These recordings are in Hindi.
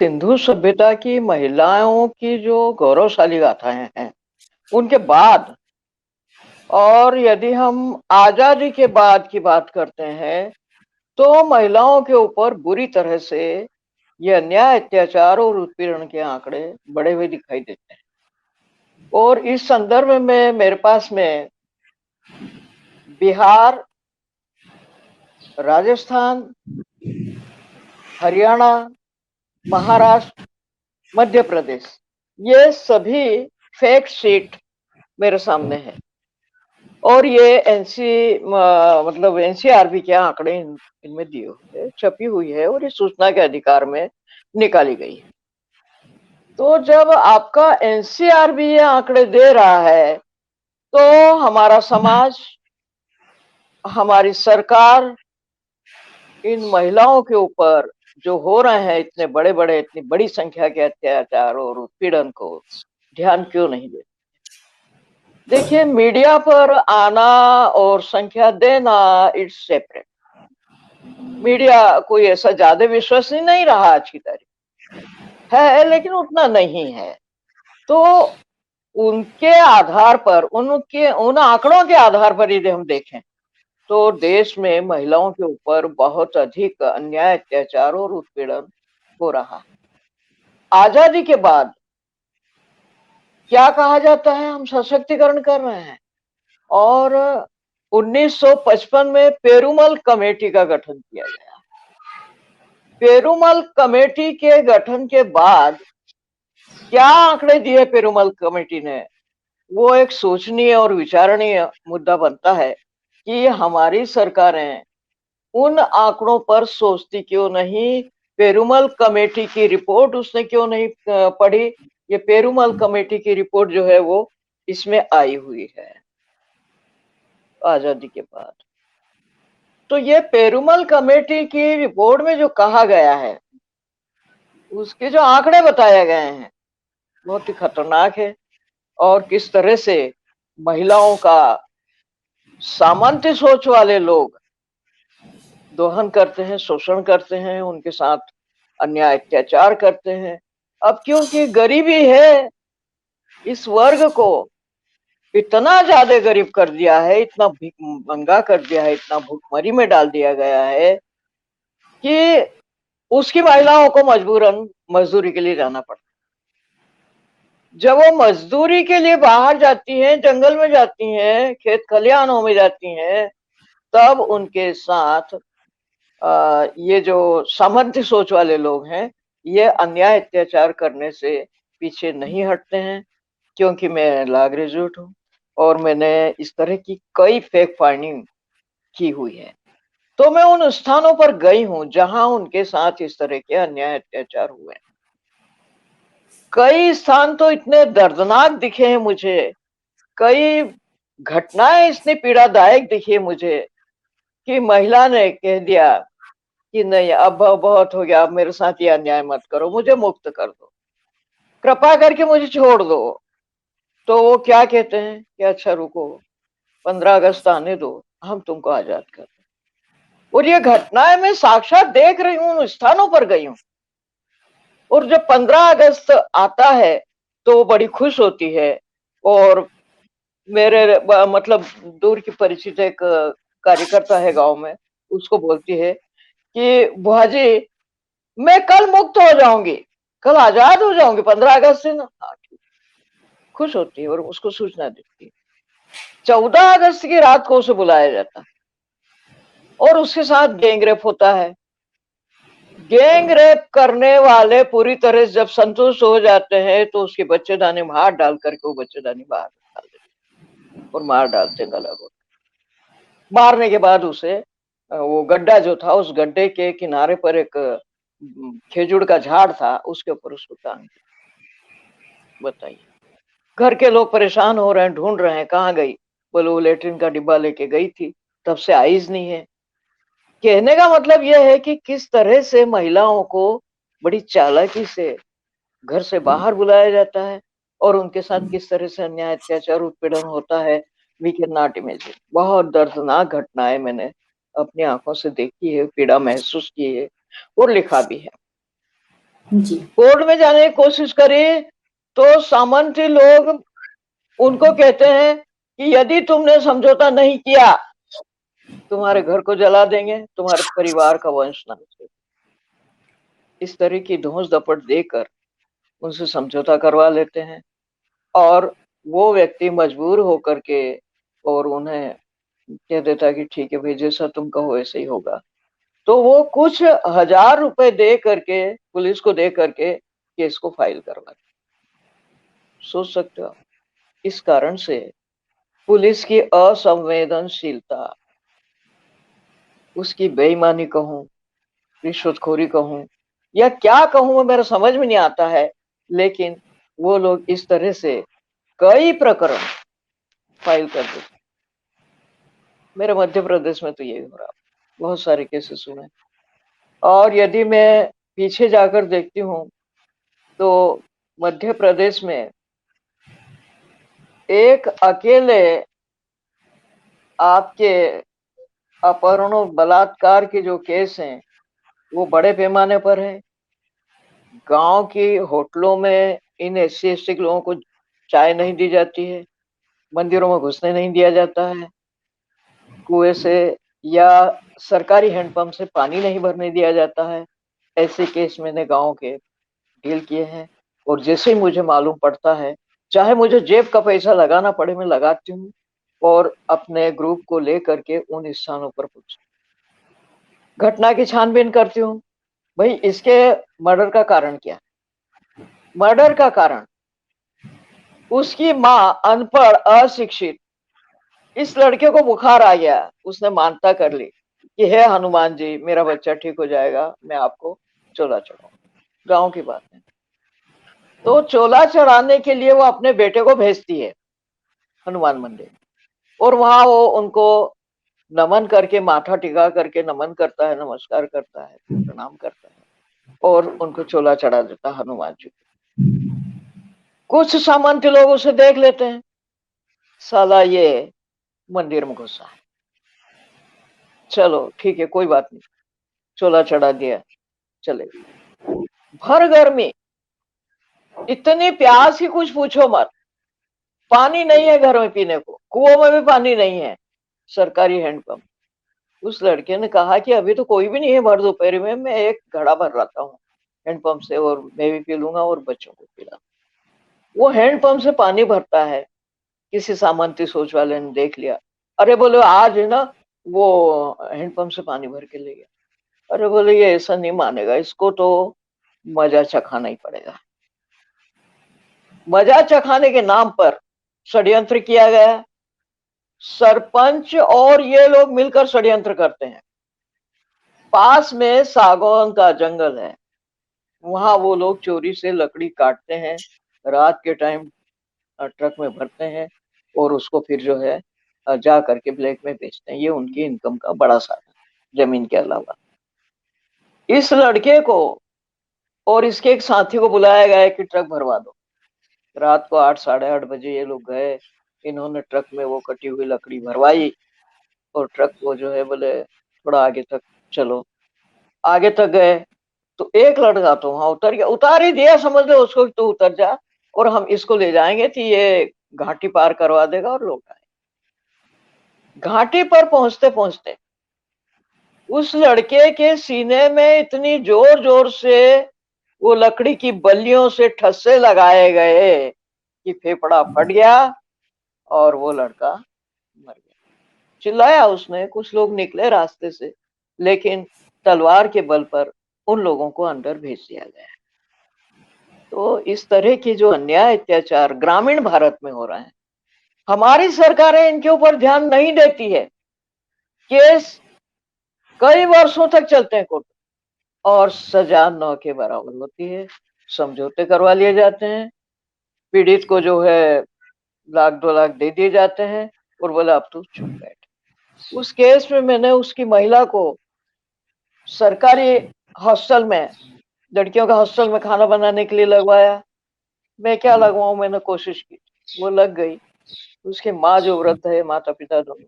सिंधु सभ्यता की महिलाओं की जो गौरवशाली गाथाएं हैं उनके बाद, और यदि हम आजादी के बाद की बात करते हैं तो महिलाओं के ऊपर बुरी तरह से ये अन्याय, अत्याचार और उत्पीड़न के आंकड़े बढ़े हुए दिखाई देते हैं। और इस संदर्भ में मेरे पास में बिहार, राजस्थान, हरियाणा, महाराष्ट्र, मध्य प्रदेश, ये सभी फैक्ट शीट मेरे सामने है। और ये मतलब एनसीआरबी के आंकड़े इनमें दिए हुए, छपी हुई है और ये सूचना के अधिकार में निकाली गई है। तो जब आपका एनसीआरबी ये आंकड़े दे रहा है तो हमारा समाज, हमारी सरकार इन महिलाओं के ऊपर जो हो रहे हैं इतने बड़े बड़े, इतनी बड़ी संख्या के अत्याचार और उत्पीड़न को ध्यान क्यों नहीं देती? देखिए, मीडिया पर आना और संख्या देना इट्स सेपरेट। मीडिया कोई ऐसा ज्यादा विश्वसनीय नहीं रहा आज की तारीख है, लेकिन उतना नहीं है। तो उनके आधार पर, उनके उन आंकड़ों के आधार पर यदि हम देखें तो देश में महिलाओं के ऊपर बहुत अधिक अन्याय, अत्याचार और उत्पीड़न हो रहा है। आजादी के बाद क्या कहा जाता है, हम सशक्तिकरण कर रहे हैं। और 1955 में पेरुमल कमेटी का गठन किया गया। पेरुमल कमेटी के गठन के बाद क्या आंकड़े दिए पेरुमल कमेटी ने, वो एक सोचनीय और विचारणीय मुद्दा बनता है कि हमारी सरकारें उन आंकड़ों पर सोचती क्यों नहीं। पेरुमल कमेटी की रिपोर्ट उसने क्यों नहीं पढ़ी। ये पेरुमल कमेटी की रिपोर्ट जो है वो इसमें आई हुई है आजादी के बाद। तो ये पेरुमल कमेटी की रिपोर्ट में जो कहा गया है, उसके जो आंकड़े बताए गए हैं बहुत ही खतरनाक है। और किस तरह से महिलाओं का सामंती सोच वाले लोग दोहन करते हैं, शोषण करते हैं, उनके साथ अन्याय, अत्याचार करते हैं। अब क्योंकि गरीबी है, इस वर्ग को इतना ज्यादा गरीब कर दिया है, इतना भिखमंगा कर दिया है, इतना भूखमरी में डाल दिया गया है कि उसकी महिलाओं को मजबूरन मजदूरी के लिए जाना पड़ता है। जब वो मजदूरी के लिए बाहर जाती हैं, जंगल में जाती हैं, खेत खलिहानों में जाती हैं, तब उनके साथ ये जो सामर्थ्य सोच वाले लोग हैं, ये अन्याय, अत्याचार करने से पीछे नहीं हटते हैं। क्योंकि मैं लॉ ग्रेजुएट हूँ और मैंने इस तरह की कई फैक्ट फाइंडिंग की हुई है। तो मैं उन स्थानों पर गई हूँ जहां उनके साथ इस तरह के अन्याय, अत्याचार हुए। कई स्थान तो इतने दर्दनाक दिखे हैं मुझे, कई घटनाएं इतनी पीड़ादायक दिखी है मुझे कि महिला ने कह दिया कि नहीं, अब बहुत हो गया, अब मेरे साथ ये अन्याय मत करो, मुझे मुक्त कर दो, कृपा करके मुझे छोड़ दो। तो वो क्या कहते हैं कि अच्छा रुको, 15 अगस्त आने दो, हम तुमको आजाद कर दें। और ये घटनाएं मैं साक्षात देख रही हूँ, उन स्थानों पर गई हूँ। और जब 15 अगस्त आता है तो वो बड़ी खुश होती है। और मेरे मतलब दूर की परिचित एक कार्यकर्ता है गांव में, उसको बोलती है कि बुआ जी, मैं कल मुक्त हो जाऊंगी, कल आजाद हो जाऊंगी 15 अगस्त से ना। हाँ ठीक। खुश होती है और उसको सूचना देती है। 14 अगस्त की रात को उसे बुलाया जाता है और उसके साथ गैंगरेप होता है। गैंगरेप करने वाले पूरी तरह से जब संतुष्ट हो जाते हैं तो उसके बच्चेदानी में हाथ डाल करके वो बच्चेदानी बाहर निकाल देते और मार डालते गला को। मारने के बाद उसे वो गड्ढा जो था, उस गड्ढे के किनारे पर एक खेजूर का झाड़ था, उसके ऊपर उसको टांग दिया। बताइए, घर के लोग परेशान हो रहे हैं, ढूंढ रहे हैं कहाँ गई। बोले वो लेटरिन का डिब्बा लेके गई थी, तब से आई नहीं है। कहने का मतलब यह है कि किस तरह से महिलाओं को बड़ी चालाकी से घर से बाहर बुलाया जाता है और उनके साथ किस तरह से अन्याय, अत्याचार, उत्पीड़न होता है। We can not imagine. बहुत दर्दनाक घटनाएं मैंने अपनी आंखों से देखी है, पीड़ा महसूस की है और लिखा भी है। जी। कोर्ट में जाने की कोशिश करी तो सामंती लोग उनको कहते हैं कि यदि तुमने समझौता नहीं किया, तुम्हारे घर को जला देंगे, तुम्हारे परिवार का वंश नाश होगा। इस तरह की धौंस दपट देकर उनसे समझौता करवा लेते हैं और वो व्यक्ति मजबूर होकर के और उन्हें कह देता है कि ठीक है भाई, जैसा तुम कहो वैसे ही होगा। तो वो कुछ हजार रुपए दे करके, पुलिस को दे करके केस को फाइल करवा। सोच सकते हो आप? इस कारण से पुलिस की असंवेदनशीलता, उसकी बेईमानी कहूं, रिश्वतखोरी कहूं, या क्या कहूं, वो मेरा समझ में नहीं आता है। लेकिन वो लोग इस तरह से कई प्रकरण फाइल कर देते। मेरे मध्य प्रदेश में तो यही हो रहा, बहुत सारे केसेस सुने। और यदि मैं पीछे जाकर देखती हूँ तो मध्य प्रदेश में एक अकेले आपके अपहरण और बलात्कार के जो केस हैं वो बड़े पैमाने पर है। गांव की होटलों में इन SC ST लोगों को चाय नहीं दी जाती है, मंदिरों में घुसने नहीं दिया जाता है, कुएं से या सरकारी हैंडपंप से पानी नहीं भरने दिया जाता है। ऐसे केस मैंने गांव के डील किए हैं। और जैसे ही मुझे मालूम पड़ता है, चाहे मुझे जेब का पैसा लगाना पड़े, मैं लगाती हूँ और अपने ग्रुप को लेकर के उन स्थानों पर पहुंच घटना की छानबीन करती हूँ। भाई, इसके मर्डर का कारण क्या? मर्डर का कारण उसकी माँ अनपढ़, अशिक्षित। इस लड़के को बुखार आ गया, उसने मानता कर ली कि हे हनुमान जी, मेरा बच्चा ठीक हो जाएगा, मैं आपको चोला चढ़ाऊंगा। गांव की बात है। तो चोला चढ़ाने के लिए वो अपने बेटे को भेजती है हनुमान मंदिर, और वहां वो उनको नमन करके, माथा टिका करके नमन करता है, नमस्कार करता है, प्रणाम करता है और उनको चोला चढ़ा देता है हनुमान जी। कुछ सामंत लोग उसे देख लेते हैं, साला ये मंदिर में घुसा है, चलो ठीक है कोई बात नहीं, चोला चढ़ा दिया, चले। भर गर्मी, इतनी प्यास ही कुछ पूछो मत। पानी नहीं है घर में पीने को, कुओं में भी पानी नहीं है, सरकारी हैंडपंप। उस लड़के ने कहा कि अभी तो कोई भी नहीं है, भर दोपहर में मैं एक घड़ा भर लाता हूँ हैंडपंप से, और मैं भी पी लूंगा और बच्चों को पिला। वो हैंडपंप से पानी भरता है, किसी सामंती सोच वाले ने देख लिया। अरे बोले, आज है ना, वो हैंडपंप से पानी भर के ले गया। अरे बोले, ये ऐसा नहीं मानेगा, इसको तो मजा चखाना ही पड़ेगा। मजा चखाने के नाम पर षड्यंत्र किया गया। सरपंच और ये लोग मिलकर षड्यंत्र करते हैं। पास में सागौन का जंगल है, वहां वो लोग चोरी से लकड़ी काटते हैं, रात के टाइम ट्रक में भरते हैं और उसको फिर जो है जा करके ब्लैक में बेचते हैं। ये उनकी इनकम का बड़ा साधन, जमीन के अलावा। इस लड़के को और इसके एक साथी को बुलाया गया है कि ट्रक भरवा दो। रात को 8 8:30 बजे ये लोग गए, इन्होंने ट्रक में वो कटी हुई लकड़ी भरवाई और ट्रक को जो है बोले थोड़ा आगे तक चलो। आगे तक गए तो एक लड़का तो वहां उतर गया, उतार ही दिया, समझ लो उसको, तो उतर जा और हम इसको ले जाएंगे कि ये घाटी पार करवा देगा और लौट आए। घाटी पर पहुंचते पहुंचते उस लड़के के सीने में इतनी जोर जोर से वो लकड़ी की बल्लियों से ठस्से लगाए गए कि फेफड़ा फट गया और वो लड़का मर गया। चिल्लाया उसने, कुछ लोग निकले रास्ते से, लेकिन तलवार के बल पर उन लोगों को अंदर भेज दिया गया। तो इस तरह की जो अन्याय अत्याचार ग्रामीण भारत में हो रहे हैं, हमारी सरकारें इनके ऊपर ध्यान नहीं देती है। केस कई वर्षों तक चलते हैं कोर्ट और सजा न के बराबर होती है। समझौते करवा लिए जाते हैं, पीड़ित को जो है 1 लाख 2 लाख दे दिए जाते हैं और बोला अब तू चुप बैठ। उस केस में मैंने उसकी महिला को सरकारी हॉस्टल में, लड़कियों का हॉस्टल में खाना बनाने के लिए लगवाया। मैं क्या लगवाऊं, मैंने कोशिश की, वो लग गई। उसकी माँ जो वृद्ध है, माता पिता दोनों,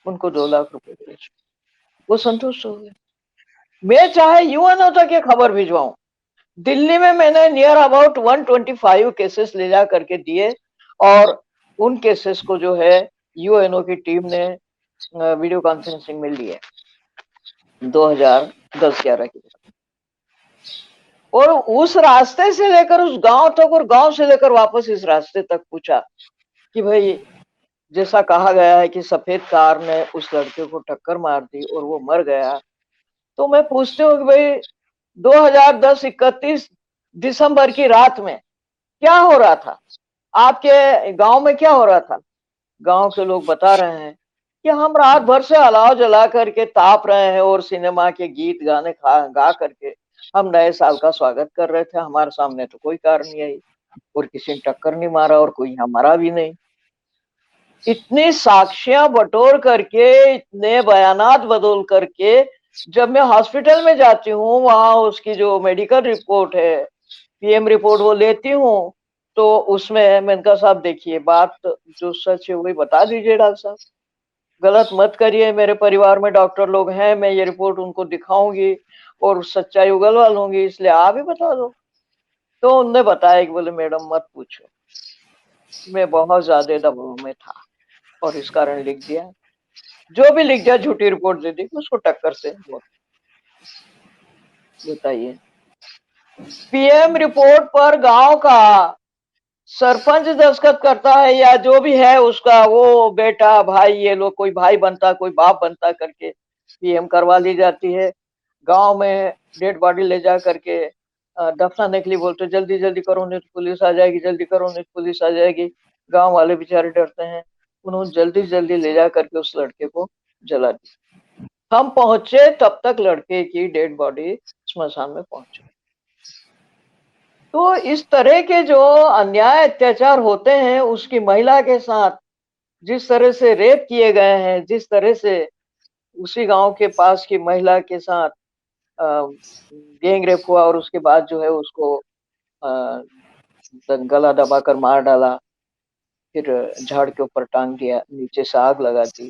उनको 2 लाख रुपए दिए, वो संतुष्ट हो गए। मैं चाहे UN तक ये खबर भिजवाऊं, दिल्ली में मैंने नियर अबाउट 125 केसेस ले जा करके दिए, और उन केसेस को जो है यूएनओ की टीम ने वीडियो कॉन्फ्रेंसिंग में लिए 2010-11 की। और उस रास्ते से लेकर उस गांव तक, और गांव से लेकर वापस इस रास्ते तक पूछा कि भाई, जैसा कहा गया है कि सफेद कार ने उस लड़के को टक्कर मार दी और वो मर गया, तो मैं पूछती हूँ कि भाई 2010 31 दिसंबर की रात में क्या हो रहा था, आपके गांव में क्या हो रहा था? गांव के लोग बता रहे हैं कि हम रात भर से अलाव जला करके ताप रहे हैं और सिनेमा के गीत गाने गा करके हम नए साल का स्वागत कर रहे थे। हमारे सामने तो कोई कार नहीं आई और किसी ने टक्कर नहीं मारा और कोई यहाँ मरा भी नहीं। इतनी साक्ष्यां बटोर करके, इतने बयानात बदल करके जब मैं हॉस्पिटल में जाती हूँ, वहां उसकी जो मेडिकल रिपोर्ट है, पीएम रिपोर्ट, वो लेती हूँ, तो उसमें मैंने कहा साहब देखिए, बात जो सच है वही बता दीजिए डॉक्टर साहब, गलत मत करिए। मेरे परिवार में डॉक्टर लोग हैं, मैं ये रिपोर्ट उनको दिखाऊंगी और सच्चाई उगलवा लूंगी, इसलिए आप ही बता दो। तो उनने बताया कि बोले मैडम मत पूछो, मैं बहुत ज्यादा दबाव में था और इस कारण लिख दिया। जो भी लिख दिया, झूठी रिपोर्ट दे दी उसको टक्कर से। बताइए, पीएम रिपोर्ट पर गांव का सरपंच दस्तखत करता है या जो भी है उसका वो बेटा भाई, ये लोग कोई भाई बनता कोई बाप बनता करके पीएम करवा ली जाती है। गांव में डेड बॉडी ले जा करके दफनाने के लिए बोलते जल्दी जल्दी करो नहीं तो पुलिस आ जाएगी, जल्दी करो नहीं तो पुलिस आ जाएगी। गांव वाले बेचारे डरते हैं, उन्होंने जल्दी जल्दी ले जा करके उस लड़के को जला दिया। हम पहुंचे तब तक लड़के की डेड बॉडी स्मशान में पहुंच। तो इस तरह के जो अन्याय अत्याचार होते हैं उसकी महिला के साथ, जिस तरह से रेप किए गए हैं, जिस तरह से उसी गांव के पास की महिला के साथ गैंग रेप हुआ और उसके बाद जो है उसको गला दबाकर मार डाला, फिर झाड़ के ऊपर टांग दिया, नीचे से आग लगा दी।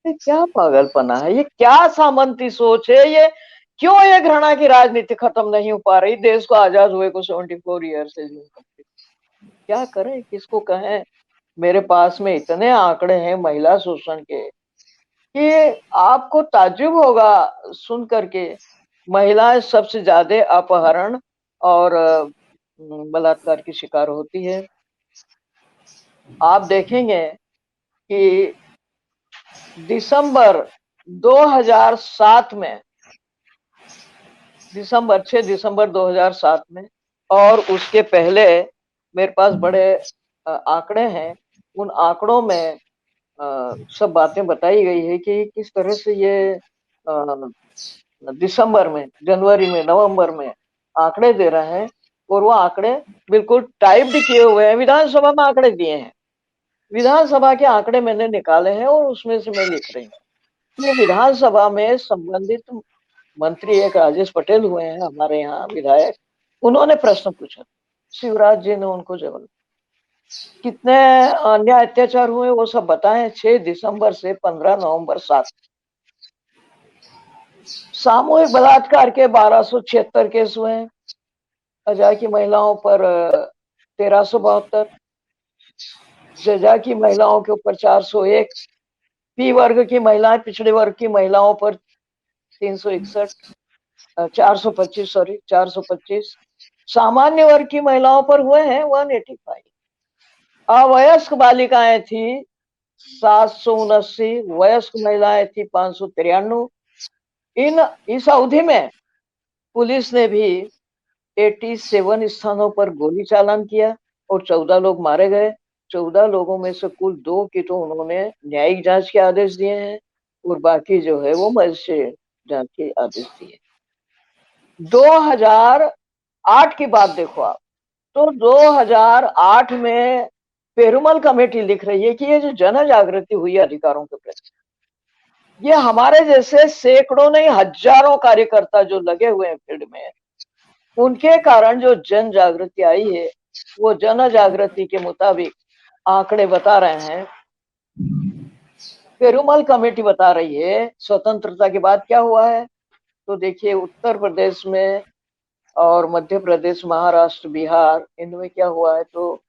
ये क्या पागलपना है, ये क्या सामंती सोच है, ये क्यों ये घृणा की राजनीति खत्म नहीं हो पा रही? देश को आजाद हुए को 74 ईयर से। क्या करें, किसको कहें? मेरे पास में इतने आंकड़े हैं महिला शोषण के कि आपको ताज्जुब होगा सुन करके। महिलाएं सबसे ज्यादा अपहरण और बलात्कार की शिकार होती है। आप देखेंगे कि दिसंबर 2007 में, दिसंबर 6 दिसंबर 2007 में, और उसके पहले मेरे पास बड़े आंकड़े हैं। उन आंकड़ों में सब बातें बताई गई है कि किस तरह से ये दिसंबर में, जनवरी में, नवंबर में आंकड़े दे रहे हैं, और वो आंकड़े बिल्कुल टाइप्ड किए हुए हैं। विधानसभा में आंकड़े दिए हैं, विधानसभा के आंकड़े मैंने निकाले हैं और उसमें से मैं लिख रही हूँ। ये विधानसभा में संबंधित मंत्री एक राजेश पटेल हुए हैं हमारे यहाँ विधायक, उन्होंने प्रश्न पूछा, शिवराज जी ने उनको जवाब, कितने अन्याय अत्याचार हुए वो सब बताएं। 6 दिसंबर से 15 नवंबर 7, सामूहिक बलात्कार के 1276 केस हुए हैं, अजा की महिलाओं पर 1372, जजा की महिलाओं के ऊपर 401, पी वर्ग की महिलाएं, पिछड़े वर्ग की महिलाओं पर 361, 425, सॉरी 425, सामान्य वर्ग की महिलाओं पर हुए हैं 185, अवयस्क बालिकाएं थी 779, वयस्क महिलाएं थी 593। इस अवधि में पुलिस ने भी 87 स्थानों पर गोली चालन किया और 14 लोग मारे गए। 14 लोगों में से कुल 2 की तो उन्होंने न्यायिक जांच के आदेश दिए हैं और बाकी जो है वो मजिस्ट्रेट जांच के आदेश दिए। 2008 की बात देखो आप, तो 2008 में पेरुमल कमेटी लिख रही है कि ये जो जन जागृति हुई अधिकारों के प्रति, ये हमारे जैसे सैकड़ों नहीं हजारों कार्यकर्ता जो लगे हुए हैं फील्ड में, उनके कारण जो जन जागृति आई है, वो जन जागृति के मुताबिक आंकड़े बता रहे हैं। पेरुमल कमेटी बता रही है स्वतंत्रता के बाद क्या हुआ है। तो देखिए उत्तर प्रदेश में और मध्य प्रदेश, महाराष्ट्र, बिहार, इनमें क्या हुआ है तो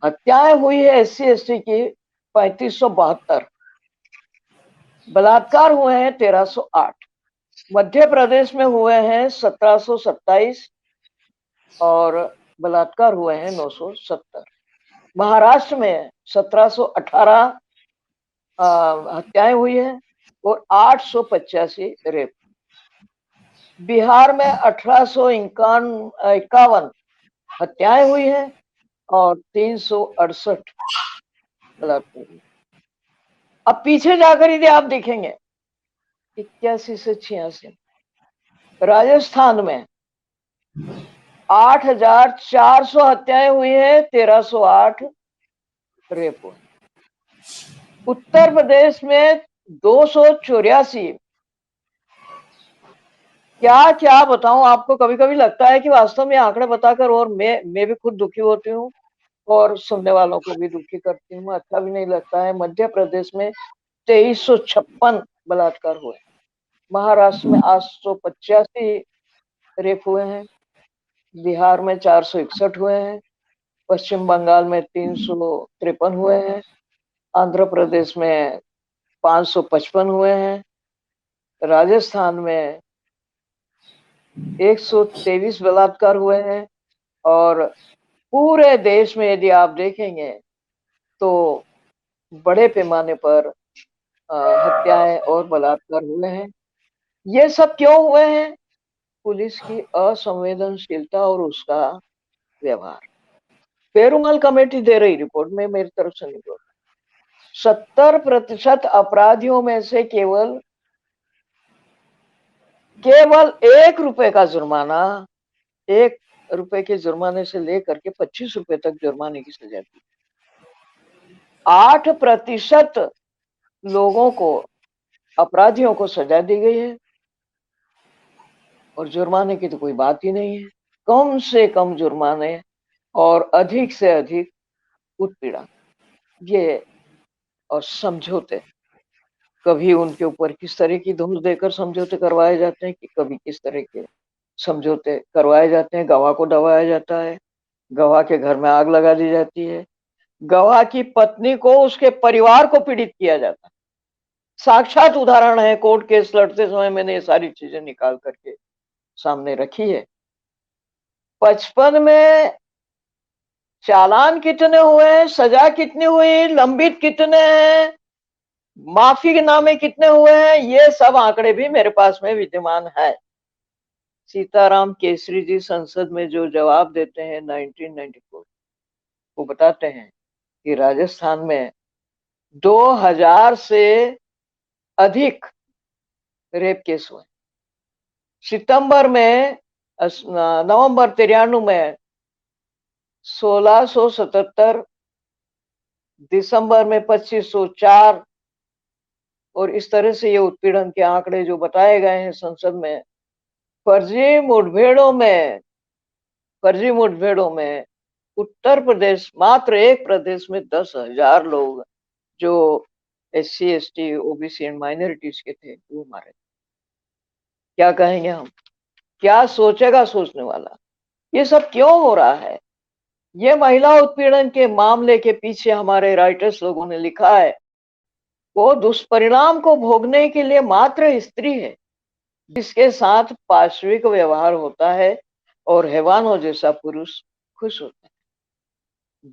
हत्याएं हुई है SC ST की 3572, बलात्कार हुए हैं 1308, मध्य प्रदेश में हुए हैं 1727 और बलात्कार हुए हैं 970, महाराष्ट्र में 1718 हत्याएं हुई है और 885 रेप, बिहार में 1851 हत्याएं हुई हैं और 368 बलात्कार हुए। अब पीछे जाकर यदि आप देखेंगे 81 से 86, राजस्थान में 8400 हत्याएं हुई है, 1308 रेप हुए, उत्तर प्रदेश में 284, क्या क्या बताऊं आपको, कभी कभी लगता है कि वास्तव में आंकड़े बताकर और मैं भी खुद दुखी होती हूँ और सुनने वालों को भी दुखी करती हूँ, अच्छा भी नहीं लगता है। मध्य प्रदेश में 2356 बलात्कार हुए, महाराष्ट्र में 885 रेप हुए हैं, बिहार में 461 हुए हैं, पश्चिम बंगाल में 353 हुए हैं, आंध्र प्रदेश में 555 हुए हैं, राजस्थान में 123 बलात्कार हुए हैं और पूरे देश में यदि आप देखेंगे तो बड़े पैमाने पर हत्याएं और बलात्कार हुए हैं। ये सब क्यों हुए हैं? पुलिस की असंवेदनशीलता और उसका व्यवहार। पेरुमल कमेटी दे रही रिपोर्ट में, मेरी तरफ से नहीं बोल, 70% अपराधियों में से केवल 1 रुपए का जुर्माना, 1 रुपए के जुर्माने से लेकर के 25 रुपए तक जुर्माने की सजा दी। 8% लोगों को, अपराधियों को सजा दी गई है और जुर्माने की तो कोई बात ही नहीं है। कम से कम जुर्माने और अधिक से अधिक उत्पीड़न, ये और समझौते, कभी उनके ऊपर किस तरह की धूल देकर समझौते करवाए जाते हैं कि कभी किस तरह के समझौते करवाए जाते हैं। गवाह को दबाया जाता है, गवाह के घर में आग लगा दी जाती है, गवाह की पत्नी को, उसके परिवार को पीड़ित किया जाता है। साक्षात उदाहरण है, कोर्ट केस लड़ते समय मैंने ये सारी चीजें निकाल करके सामने रखी है। 55 में चालान कितने हुए, सजा कितनी हुई, लंबित कितने हैं, माफीनामे कितने हुए हैं, ये सब आंकड़े भी मेरे पास में विद्यमान है। सीताराम केसरी जी संसद में जो जवाब देते हैं 1994, वो बताते हैं कि राजस्थान में 2000 से अधिक रेप केस हुए। सितंबर में, नवंबर 93 में 1677, दिसंबर में 2504, और इस तरह से ये उत्पीड़न के आंकड़े जो बताए गए हैं संसद में। फर्जी मुठभेड़ों में उत्तर प्रदेश, मात्र एक प्रदेश में 10,000 लोग जो SC ST OBC and minorities के थे वो मारे। क्या कहेंगे हम, क्या सोचेगा सोचने वाला। ये सब क्यों हो रहा है? ये महिला उत्पीड़न के मामले के पीछे हमारे राइटर्स लोगों ने लिखा है, वो दुष्परिणाम को भोगने के लिए मात्र स्त्री है जिसके साथ पाशविक व्यवहार होता है और हैवानों जैसा पुरुष खुश होता है,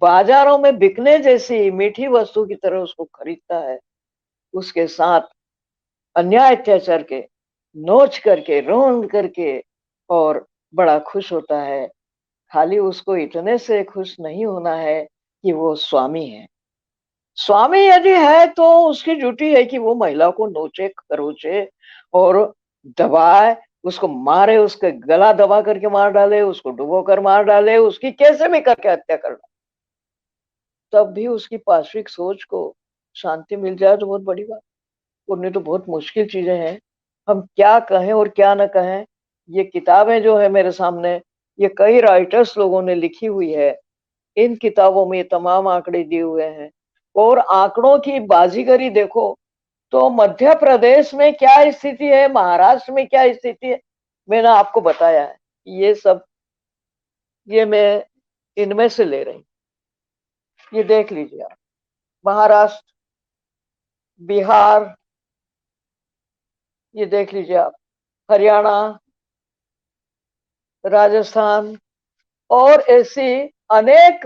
बाजारों में बिकने जैसी मीठी वस्तु की तरह उसको खरीदता है, उसके साथ अन्याय अत्याचार के नोच करके, रोन करके और बड़ा खुश होता है। खाली उसको इतने से खुश नहीं होना है कि वो स्वामी है। स्वामी यदि है तो उसकी ड्यूटी है कि वो महिला को नोचे, खरोचे और दबाए, उसको मारे, उसका गला दबा करके मार डाले, उसको डुबो कर मार डाले, उसकी कैसे भी करके हत्या कर डाले, तब भी उसकी पार्श्विक सोच को शांति मिल जाए तो बहुत बड़ी बात। उन्हें तो बहुत मुश्किल चीजें हैं, हम क्या कहें और क्या न कहें। ये किताबें जो है मेरे सामने, ये कई राइटर्स लोगों ने लिखी हुई है, इन किताबों में ये तमाम आंकड़े दिए हुए हैं। और आंकड़ों की बाजीगरी देखो तो मध्य प्रदेश में क्या स्थिति है, महाराष्ट्र में क्या स्थिति है, मैंने आपको बताया है। ये सब, ये मैं इनमें से ले रही हूँ। ये देख लीजिए आप, महाराष्ट्र, बिहार, ये देख लीजिए आप, हरियाणा, राजस्थान, और ऐसी अनेक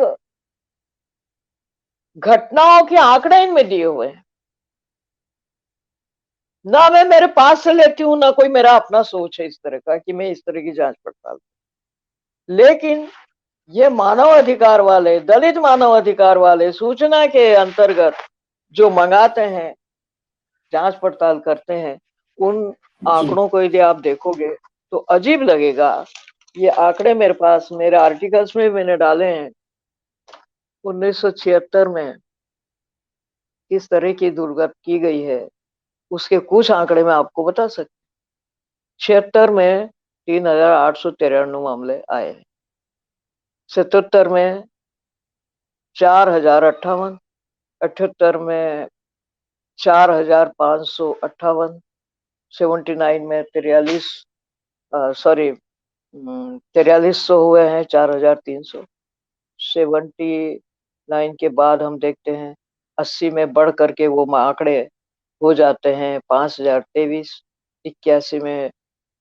घटनाओं के आंकड़े इनमें दिए हुए हैं। ना मैं मेरे पास से लेती हूँ, ना कोई मेरा अपना सोच है इस तरह का कि मैं इस तरह की जांच पड़ताल, लेकिन ये मानव अधिकार वाले, दलित मानव अधिकार वाले सूचना के अंतर्गत जो मंगाते हैं, जांच पड़ताल करते हैं, उन जी। आंकड़ों को यदि आप देखोगे तो अजीब लगेगा। ये आंकड़े मेरे पास, मेरे आर्टिकल्स में मैंने डाले हैं। 1976 में किस तरह की दुर्गत की गई है, उसके कुछ आंकड़े मैं आपको बता सकती। 76 में 3893 मामले आए, 77 में 4058, 78 में 4558, 79 में 43, सॉरी 4300 हुए हैं, 4300। 79 के बाद हम देखते हैं 80 में बढ़ करके वो आंकड़े हो जाते हैं 5023, 81 में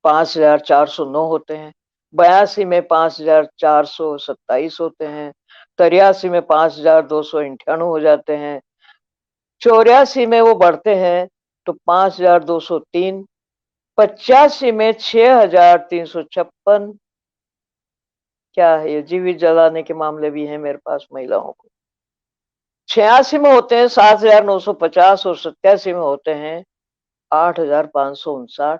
5409 होते हैं, 82 में 5427 होते हैं, 83 में 5298 हो जाते हैं, 84 में वो बढ़ते हैं तो 5203, 85 में 6356। क्या है ये, जीवित जलाने के मामले भी हैं मेरे पास महिलाओं को। 86 में होते हैं 7950, और 87 में होते हैं 8559।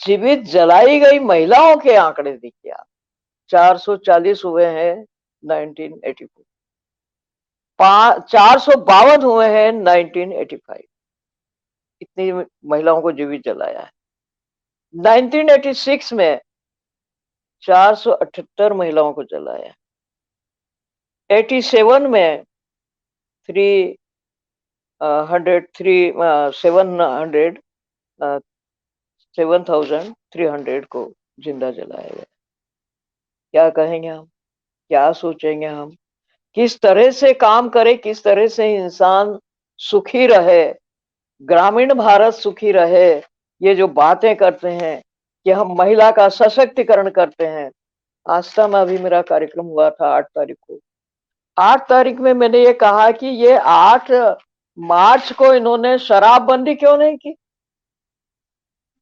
जीवित जलाई गई महिलाओं के आंकड़े देखिए आप, 440 हुए हैं 1984, 452 हुए हैं 1985। इतनी महिलाओं को जीवित जलाया है। 1986 में 478 महिलाओं को जलाया है। 87 में 7,300 को जिंदा जलाया गया। क्या कहेंगे हम, क्या सोचेंगे हम, किस तरह से काम करे, किस तरह से इंसान सुखी रहे, ग्रामीण भारत सुखी रहे। ये जो बातें करते हैं कि हम महिला का सशक्तिकरण करते हैं। आस्था में अभी मेरा कार्यक्रम हुआ था 8 तारीख को। 8 तारीख में मैंने ये कहा कि ये 8 मार्च को इन्होंने शराबबंदी क्यों नहीं की।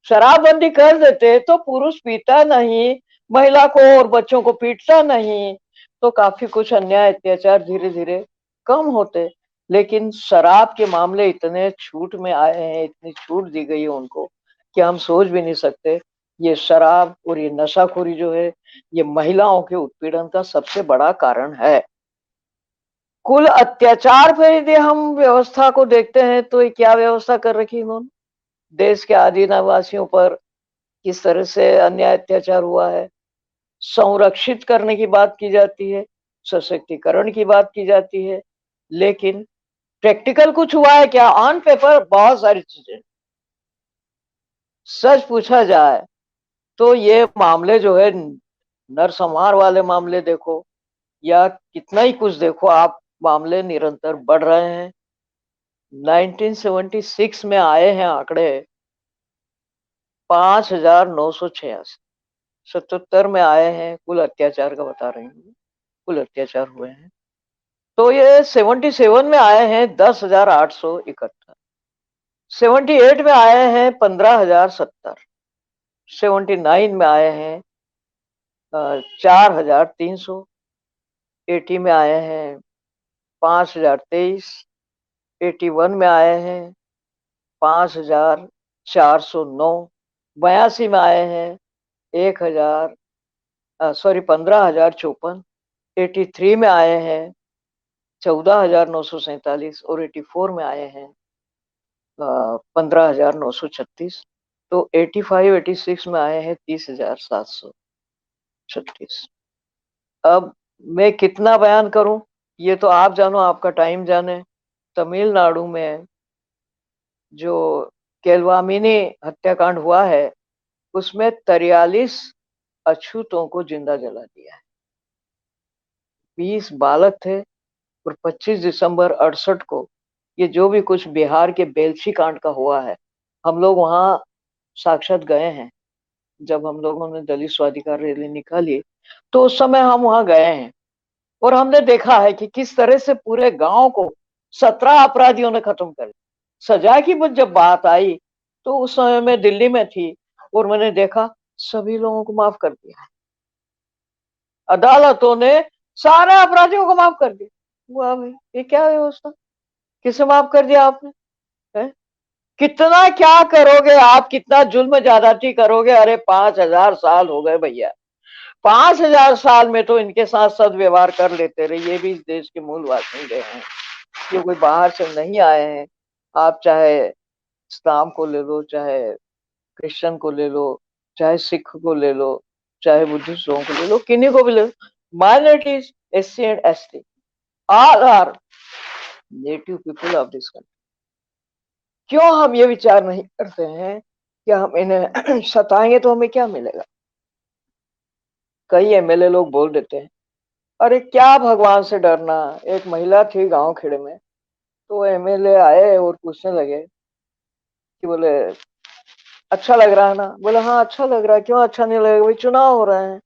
शराबबंदी कर देते तो पुरुष पीता नहीं, महिला को और बच्चों को पीटता नहीं, तो काफी कुछ अन्याय अत्याचार धीरे धीरे कम होते। लेकिन शराब के मामले इतने छूट में आए हैं, इतनी छूट दी गई है उनको कि हम सोच भी नहीं सकते। ये शराब और ये नशाखोरी जो है, ये महिलाओं के उत्पीड़न का सबसे बड़ा कारण है। कुल अत्याचार पर यदि हम व्यवस्था को देखते हैं तो ये क्या व्यवस्था कर रखी इन्होंने, देश के आदिवासियों पर किस तरह से अन्याय अत्याचार हुआ है, संरक्षित करने की बात की जाती है, सशक्तिकरण की बात की जाती है, लेकिन प्रैक्टिकल कुछ हुआ है क्या? ऑन पेपर बहुत सारी चीजें। सच पूछा जाए तो ये मामले जो है, नरसंहार वाले मामले देखो या कितना ही कुछ देखो आप, मामले निरंतर बढ़ रहे हैं। 1976 में आए हैं आंकड़े 5986, 77 में आए हैं, कुल अत्याचार का बता रही हूँ, कुल अत्याचार हुए हैं। तो ये 77 में आए हैं 10,871, 78 में आए हैं 15,070, 79 में आए हैं 4,300, 80 में आए हैं 5,023, 81 में आए हैं 5,409, 82 में आए हैं 1,000, सॉरी 15,054, 83 में आए हैं 14,947, और 84 में आए हैं 15,936। तो 85, 86 में आए हैं 30,736। अब मैं कितना बयान करूं, ये तो आप जानो, आपका टाइम जाने। तमिलनाडु में जो केलवामिनी हत्याकांड हुआ है, उसमें 43 अछूतों को जिंदा जला दिया है। 20 बालक थे और 25 दिसंबर 68 को ये जो भी कुछ बिहार के बेलछी कांड का हुआ है, हम लोग वहां साक्षात गए हैं। जब हम लोगों ने दलित स्वाधिकार रैली निकाली तो उस समय हम वहां गए हैं और हमने देखा है कि किस तरह से पूरे गांव को 17 अपराधियों ने खत्म कर दिया। सजा की जब बात आई तो उस समय मैं दिल्ली में थी और मैंने देखा सभी लोगों को माफ कर दिया है। अदालतों ने सारे अपराधियों को माफ कर दिया। वाह भाई, ये क्या व्यवस्था, किसे माफ कर दिया आपने? है? कितना क्या करोगे आप, कितना जुल्म ज्यादती करोगे? अरे 5,000 साल हो गए भैया, 5,000 साल में तो इनके साथ सदव्यवहार कर लेते रहे। ये भी इस देश के मूल वासिंदे हैं, ये कोई बाहर से नहीं आए हैं। आप चाहे इस्लाम को ले लो, चाहे क्रिश्चियन को ले लो, चाहे सिख को ले लो, चाहे बुद्धिस्ट लोगों को ले लो, किन्हीं को भी ले लो, minorities, SC and ST, all are native people of this country. क्यों हम ये विचार नहीं करते हैं कि हम इन्हें सताएंगे तो हमें क्या मिलेगा? कई MLA लोग बोल देते हैं अरे क्या भगवान से डरना। एक महिला थी गांव खेड़े में, तो MLA आए और पूछने लगे कि बोले अच्छा लग रहा है ना? बोले हाँ अच्छा लग रहा है। क्यों अच्छा नहीं लगेगा? भाई चुनाव हो रहे हैं।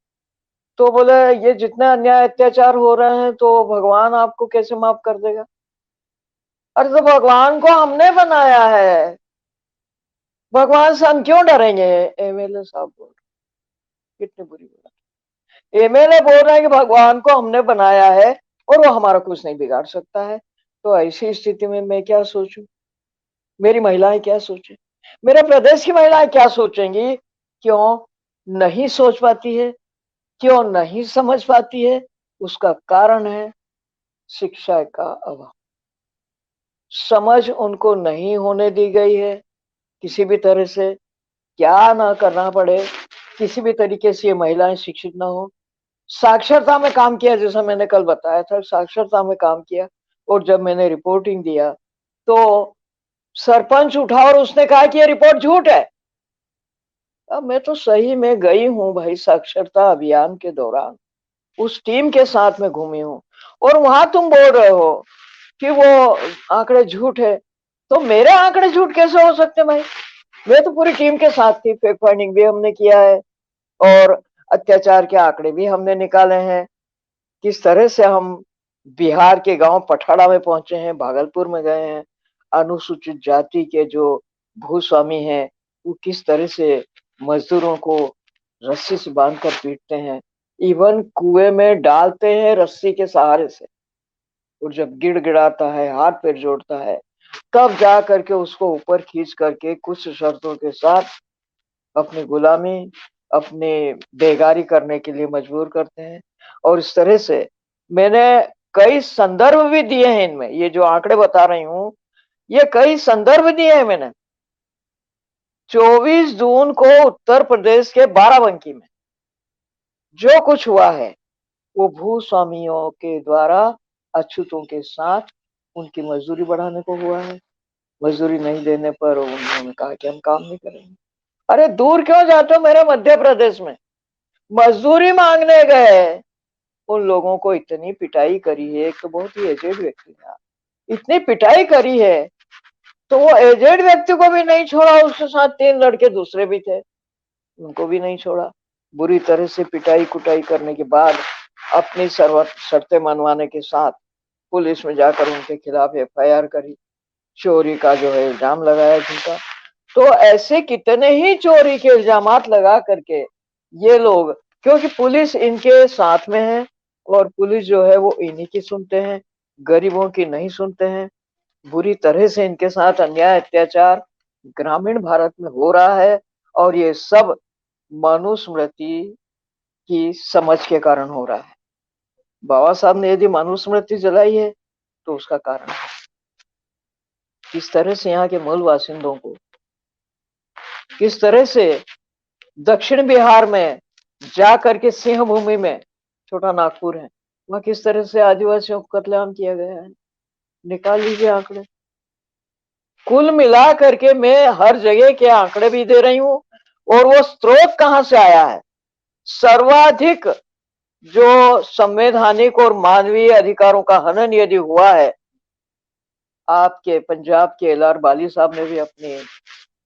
तो बोले ये जितने अन्याय अत्याचार हो रहे हैं तो भगवान आपको कैसे माफ कर देगा? अरे तो भगवान को हमने बनाया है, भगवान से हम क्यों डरेंगे? MLA साहब बोल रहे, कितनी बुरी बात। MLA बोल रहे हैं कि भगवान को हमने बनाया है और वो हमारा कुछ नहीं बिगाड़ सकता है। तो ऐसी स्थिति में मैं क्या सोचूं, मेरी महिलाएं क्या सोचे, मेरे प्रदेश की महिलाएं क्या सोचेंगी? क्यों नहीं सोच पाती है, क्यों नहीं समझ पाती है? उसका कारण है शिक्षा का अभाव। समझ उनको नहीं होने दी गई है। किसी भी तरह से क्या ना करना पड़े, किसी भी तरीके से ये महिलाएं शिक्षित ना हो। साक्षरता में काम किया, जैसा मैंने कल बताया था, साक्षरता में काम किया। और जब मैंने रिपोर्टिंग दिया तो सरपंच उठा और उसने कहा कि ये रिपोर्ट झूठ है। अब मैं तो सही में गई हूँ भाई, साक्षरता अभियान के दौरान उस टीम के साथ में घूमी हूँ और वहां तुम बोल रहे हो कि वो आंकड़े झूठ है। तो मेरे आंकड़े झूठ कैसे हो सकते भाई? मैं तो पूरी टीम के साथ थी, फैक्ट फाइंडिंग भी हमने किया है और अत्याचार के आंकड़े भी हमने निकाले हैं। किस तरह से हम बिहार के गांव पठाड़ा में पहुंचे हैं, भागलपुर में गए हैं, अनुसूचित जाति के जो भूस्वामी हैं वो किस तरह से मजदूरों को रस्सी से बांधकर पीटते हैं, इवन कुएं में डालते हैं रस्सी के सहारे से। और जब गिड़गिड़ाता है, हाथ पैर जोड़ता है, तब जा करके उसको ऊपर खींच करके कुछ शर्तों के साथ अपनी गुलामी, अपनी बेगारी करने के लिए मजबूर करते हैं। और इस तरह से मैंने कई संदर्भ भी दिए हैं इनमें, ये जो आंकड़े बता रही हूँ ये कई संदर्भ दिए हैं मैंने। 24 जून को उत्तर प्रदेश के बाराबंकी में जो कुछ हुआ है वो भूस्वामियों के द्वारा अछूतों के साथ उनकी मजदूरी बढ़ाने को हुआ है। मजदूरी नहीं देने पर उन्होंने कहा कि हम काम नहीं करेंगे। अरे दूर क्यों जाते हो, मेरे मध्य प्रदेश में मजदूरी मांगने गए, उन लोगों को इतनी पिटाई करी है। एक तो बहुत ही एजेड व्यक्ति था, इतनी पिटाई करी है तो वो एजेड व्यक्ति को भी नहीं छोड़ा, उसके साथ 3 लड़के दूसरे भी थे, उनको भी नहीं छोड़ा। बुरी तरह से पिटाई कुटाई करने के बाद अपनी शर्तें मनवाने के साथ पुलिस में जाकर उनके खिलाफ FIR करी, चोरी का जो है इल्जाम लगाया झूठा। तो ऐसे कितने ही चोरी के इल्जामात लगा करके ये लोग, क्योंकि पुलिस इनके साथ में है और पुलिस जो है वो इन्हीं की सुनते हैं, गरीबों की नहीं सुनते हैं। बुरी तरह से इनके साथ अन्याय अत्याचार ग्रामीण भारत में हो रहा है और ये सब मनुस्मृति की समझ के कारण हो रहा है। बाबा साहब ने यदि मनुस्मृति जलाई है तो उसका कारण है किस तरह से यहाँ के मूल बासिंदों को, किस तरह से दक्षिण बिहार में जा करके सिंह भूमि में, छोटा नागपुर है, वहां किस तरह से आदिवासियों को कत्लेआम किया गया है। निकाल लीजिए आंकड़े। कुल मिला करके मैं हर जगह के आंकड़े भी दे रही हूँ और वो स्रोत कहाँ से आया है, सर्वाधिक जो संवैधानिक और मानवीय अधिकारों का हनन यदि हुआ है, आपके पंजाब के एल.आर. बाली साहब ने भी अपनी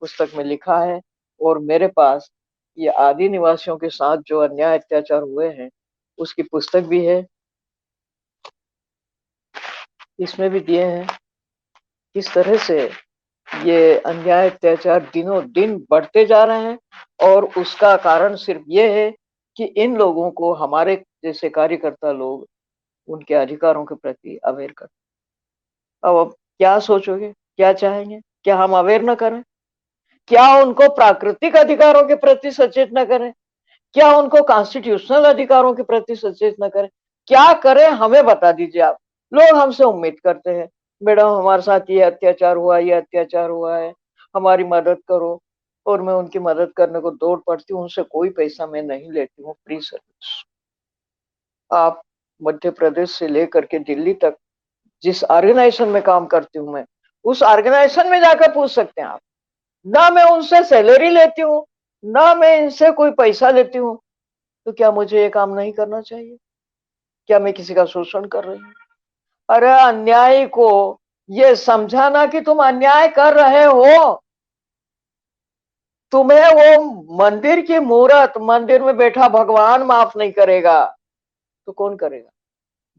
पुस्तक में लिखा है, और मेरे पास ये आदि निवासियों के साथ जो अन्याय अत्याचार हुए हैं उसकी पुस्तक भी है, इसमें भी दिए हैं किस तरह से ये अन्याय अत्याचार दिनों दिन बढ़ते जा रहे हैं। और उसका कारण सिर्फ ये है कि इन लोगों को हमारे जैसे कार्यकर्ता लोग उनके अधिकारों के प्रति अवेयर कर। अब क्या सोचोगे, क्या चाहेंगे? क्या हम अवेयर न करें? क्या उनको प्राकृतिक अधिकारों के प्रति सचेत न करें? क्या उनको कॉन्स्टिट्यूशनल अधिकारों के प्रति सचेत न करें? क्या करें, हमें बता दीजिए आप। लोग हमसे उम्मीद करते हैं, मैडम हमारे साथ ये अत्याचार हुआ, ये अत्याचार हुआ है, हमारी मदद करो। और मैं उनकी मदद करने को दौड़ पड़ती हूँ, उनसे कोई पैसा मैं नहीं लेती हूँ, फ्री सर्विस। आप मध्य प्रदेश से लेकर के दिल्ली तक जिस ऑर्गेनाइजेशन में काम करती हूँ मैं, उस ऑर्गेनाइजेशन में जाकर पूछ सकते हैं आप। ना मैं उनसे सैलरी लेती हूँ, ना मैं इनसे कोई पैसा लेती हूँ, तो क्या मुझे ये काम नहीं करना चाहिए? क्या मैं किसी का शोषण कर रही हूँ? अरे अन्याय को ये समझाना कि तुम अन्याय कर रहे हो, तुम्हें वो मंदिर की मूर्त, मंदिर में बैठा भगवान माफ नहीं करेगा तो कौन करेगा?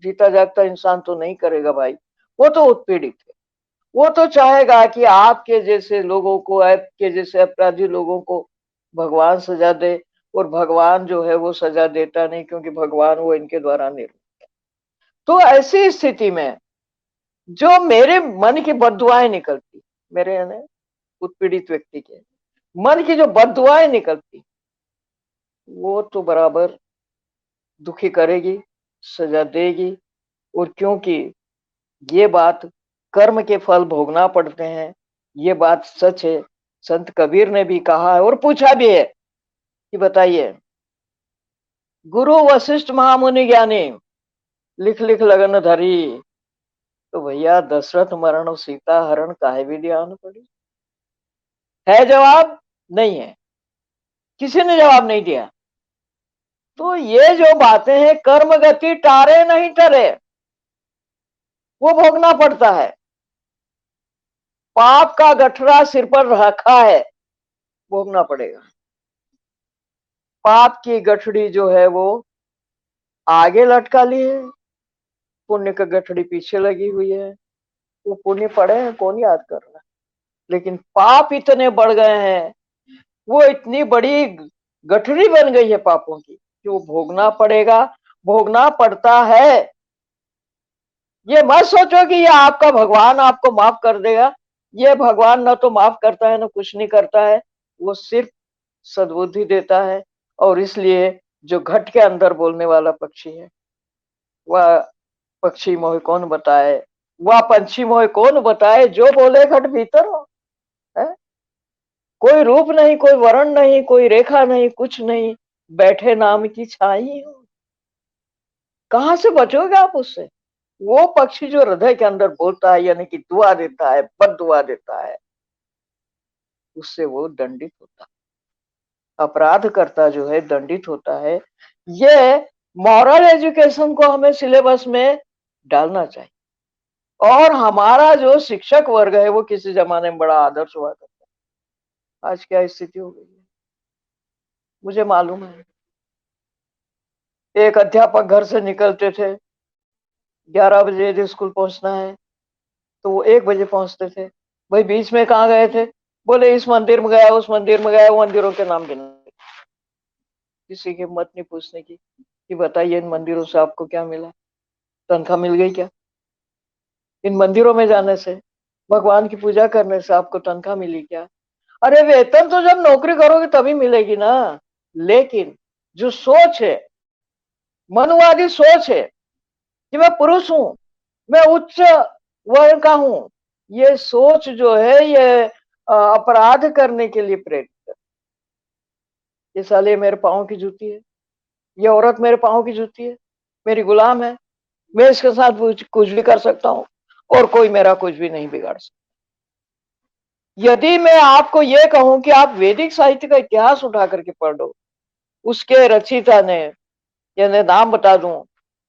जीता जागता इंसान तो नहीं करेगा भाई। वो तो उत्पीड़ित है, वो तो चाहेगा कि आपके जैसे लोगों को, आपके जैसे अपराधी लोगों को भगवान सजा दे। और भगवान जो है वो सजा देता नहीं, क्योंकि भगवान वो इनके द्वारा निर्मित। तो ऐसी स्थिति में जो मेरे मन की बद्दुआएं निकलती, मेरे यानी उत्पीड़ित व्यक्ति के मन की जो बद्दुआएं निकलती, वो तो बराबर दुखी करेगी, सजा देगी। और क्योंकि ये बात कर्म के फल भोगना पड़ते हैं, ये बात सच है। संत कबीर ने भी कहा है और पूछा भी है कि बताइए, गुरु वशिष्ठ महामुनि ज्ञानी, लिख लिख लगन धरी, तो भैया दशरथ मरण और सीता हरण काहे भी ध्यान पड़ी? है जवाब? नहीं है, किसी ने जवाब नहीं दिया। तो ये जो बातें हैं, कर्म गति टारे नहीं टरे, वो भोगना पड़ता है। पाप का गठरा सिर पर रखा है, भोगना पड़ेगा। पाप की गठड़ी जो है वो आगे लटका ली है, पुण्य का गठड़ी पीछे लगी हुई है। वो पुण्य पड़े हैं, कौन याद कर रहा है? लेकिन पाप इतने बढ़ गए हैं, वो इतनी बड़ी गठरी बन गई है पापों की, जो भोगना पड़ेगा, भोगना पड़ता है। ये मत सोचो कि ये आपका भगवान आपको माफ कर देगा। ये भगवान न तो माफ करता है, न कुछ नहीं करता है। वो सिर्फ सद्बुद्धि देता है। और इसलिए जो घट के अंदर बोलने वाला पक्षी है, वह पक्षी मोहे कौन बताए, वह पंछी मोहे कौन बताए, जो बोले घट भीतर हो। है? कोई रूप नहीं, कोई वर्ण नहीं, कोई रेखा नहीं, कुछ नहीं, बैठे नाम की छाई हो। कहां से बचोगे आप उससे? वो पक्षी जो हृदय के अंदर बोलता है, यानी कि दुआ देता है, बद दुआ देता है, उससे वो दंडित होता है। अपराध करता जो है दंडित होता है। ये मॉरल एजुकेशन को हमें सिलेबस में डालना चाहिए। और हमारा जो शिक्षक वर्ग है, वो किसी जमाने में बड़ा आदर्श हुआ करता है। आज क्या स्थिति हो गई है मुझे मालूम है। एक अध्यापक घर से निकलते थे, 11 बजे यदि स्कूल पहुंचना है तो वो 1 बजे पहुंचते थे। भाई बीच में कहाँ गए थे? बोले इस मंदिर में गया, उस मंदिर में गया, वो मंदिरों के नाम गिना। किसी की हिम्मत नहीं पूछने की कि बताइए इन मंदिरों से आपको क्या मिला, तनख्वाह मिल गई क्या? इन मंदिरों में जाने से, भगवान की पूजा करने से आपको तनख्वाह मिली क्या? अरे वेतन तो जब नौकरी करोगे तभी मिलेगी ना। लेकिन जो सोच है, मनुवादी सोच है कि मैं पुरुष हूं, मैं उच्च वर्ण का हूं, ये सोच जो है ये अपराध करने के लिए प्रेरित है। ये साले मेरे पाँव की जूती है, ये औरत मेरे पाँव की जूती है, मेरी गुलाम है, मैं इसके साथ कुछ भी कर सकता हूँ और कोई मेरा कुछ भी नहीं बिगाड़ सकता। यदि मैं आपको ये कहूं कि आप वैदिक साहित्य का इतिहास उठा करके पढ़ लो, उसके रचयिता ने, यानी नाम बता दूं,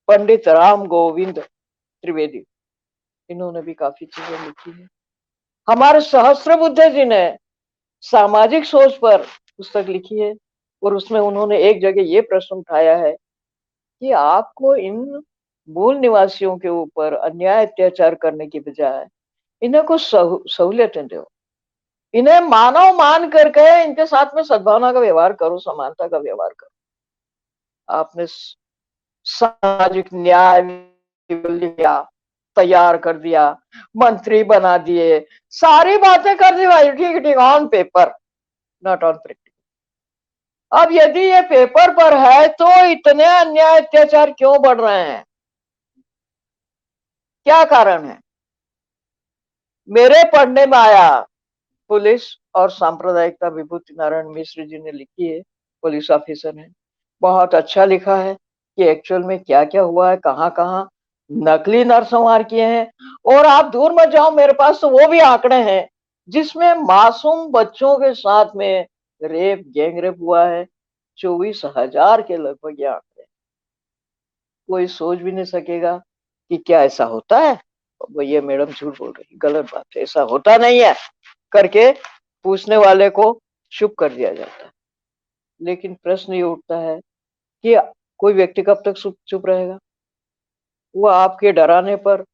पंडित राम गोविंद त्रिवेदी, इन्होंने भी काफी चीजें लिखी है। हमारे सहस्त्रबुद्धे जी ने सामाजिक सोच पर पुस्तक लिखी है, और उसमें उन्होंने एक जगह ये प्रश्न उठाया है कि आपको इन मूल निवासियों के ऊपर अन्याय अत्याचार करने की बजाय इन्हें कुछ सहूलियतें दो, इन्हें मानव मान करके इनके साथ में सद्भावना का व्यवहार करो, समानता का व्यवहार करो। आपने सामाजिक न्याय लिया, तैयार कर दिया, मंत्री बना दिए, सारी बातें कर दी भाई, ठीक ठीक, on paper, not on practice. अब यदि ये पेपर पर है तो इतने अन्याय अत्याचार क्यों बढ़ रहे हैं, क्या कारण है? मेरे पढ़ने में आया, पुलिस और सांप्रदायिकता विभूति नारायण मिश्र जी ने लिखी है, पुलिस ऑफिसर है, बहुत अच्छा लिखा है कि एक्चुअल में क्या क्या हुआ है, कहाँ कहाँ नकली नरसंहार किए हैं। और आप दूर मत जाओ, मेरे पास तो वो भी आंकड़े हैं जिसमें मासूम बच्चों के साथ में रेप, गैंग रेप हुआ है, 24,000 के लगभग ये आंकड़े। कोई सोच भी नहीं सकेगा कि क्या ऐसा होता है। वो ये मैडम झूठ बोल रही, गलत बात है, ऐसा होता नहीं है करके पूछने वाले को चुप कर दिया जाता है। लेकिन प्रश्न ये उठता है कि कोई व्यक्ति कब तक चुप रहेगा? वो आपके डराने पर,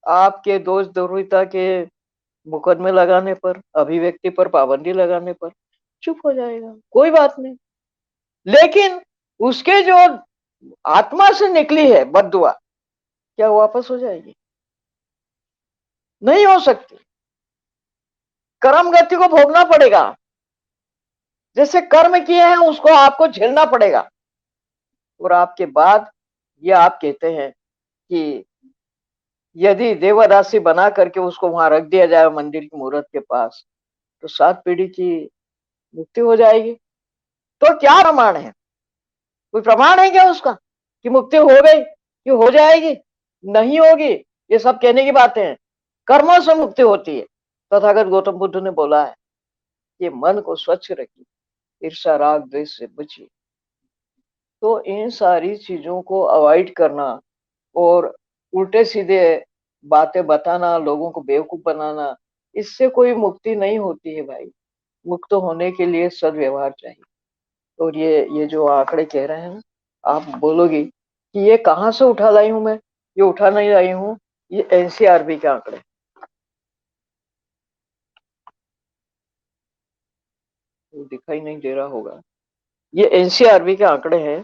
आपके दोष द्रोहिता के मुकदमे लगाने पर, अभिव्यक्ति पर पाबंदी लगाने पर चुप हो जाएगा, कोई बात नहीं। लेकिन उसके जो आत्मा से निकली है बद्दुआ, क्या वापस हो जाएगी? नहीं हो सकती। कर्म गति को भोगना पड़ेगा, जैसे कर्म किए हैं उसको आपको झेलना पड़ेगा। और आपके बाद ये आप कहते हैं कि यदि देवदासी बना करके उसको वहां रख दिया जाए मंदिर की मूर्त के पास, तो 7 पीढ़ी की मुक्ति हो जाएगी। तो क्या प्रमाण है? कोई प्रमाण है क्या उसका कि मुक्ति हो गई, कि हो जाएगी? नहीं होगी। ये सब कहने की बातें हैं। कर्मों से मुक्ति होती है। तथागत गौतम बुद्ध ने बोला है कि मन को स्वच्छ रखिए, ईर्ष्या राग द्वेष से बचिए। तो इन सारी चीजों को अवॉइड करना और उल्टे सीधे बातें बताना, लोगों को बेवकूफ बनाना, इससे कोई मुक्ति नहीं होती है भाई। मुक्त होने के लिए सद्व्यवहार चाहिए। और ये जो आंकड़े कह रहे हैं, आप बोलोगी कि ये कहाँ से उठा लाई हूं मैं? ये उठा नहीं लाई हूं, ये एनसीआरबी के आंकड़े, तो दिखाई नहीं दे रहा होगा, ये एनसीआरबी के आंकड़े हैं।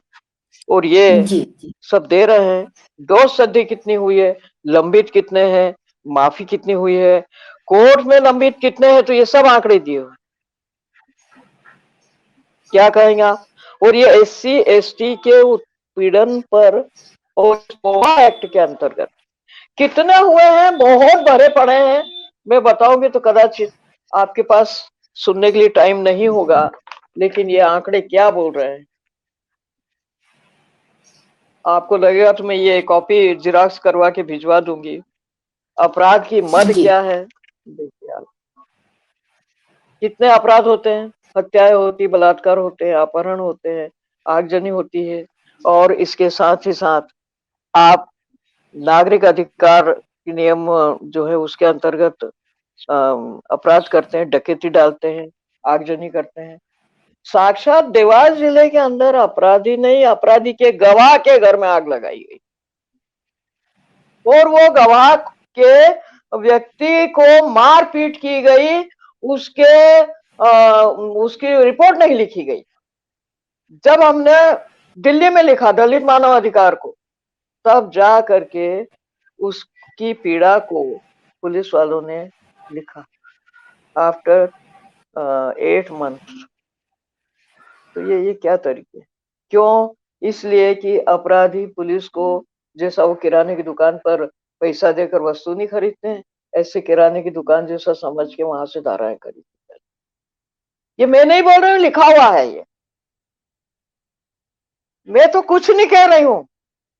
और ये जी जी सब दे रहे हैं, दोष सद्य कितनी हुई है, लंबित कितने हैं, माफी कितनी हुई है, कोर्ट में लंबित कितने हैं, तो ये सब आंकड़े दिए हुए। क्या कहेंगे आप? और ये SC ST के उत्पीड़न पर और पोहा एक्ट के अंतर्गत कितने हुए हैं, बहुत भरे पड़े हैं। मैं बताऊंगी तो कदाचित आपके पास सुनने के लिए टाइम नहीं होगा, लेकिन ये आंकड़े क्या बोल रहे हैं आपको लगेगा तो मैं ये कॉपी जिराक्स करवा के भिजवा दूंगी। अपराध की मद जी क्या है? देखिए आप, कितने अपराध होते हैं, हत्याएं होती, बलात्कार होते हैं, अपहरण होते हैं, आगजनी होती है। और इसके साथ ही साथ आप नागरिक अधिकार नियम जो है उसके अंतर्गत अपराध करते हैं, डकैती डालते हैं, आगजनी करते हैं। साक्षात देवास जिले के अंदर अपराधी नहीं, अपराधी के गवाह के घर में आग लगाई गई, और वो गवाह के व्यक्ति को मारपीट की गई, उसकी रिपोर्ट नहीं लिखी गई। जब हमने दिल्ली में लिखा दलित मानव अधिकार को, तब जा करके उसकी पीड़ा को पुलिस वालों ने लिखा आफ्टर 8 मंथ। तो ये क्या तरीके? क्यों? इसलिए कि अपराधी पुलिस को, जैसा वो किराने की दुकान पर पैसा देकर वस्तु नहीं खरीदते हैं, ऐसे किराने की दुकान जैसा समझ के वहां से धाराएं खरीदते हैं। ये मैं नहीं बोल रही हूँ, लिखा हुआ है ये, मैं तो कुछ नहीं कह रही हूँ।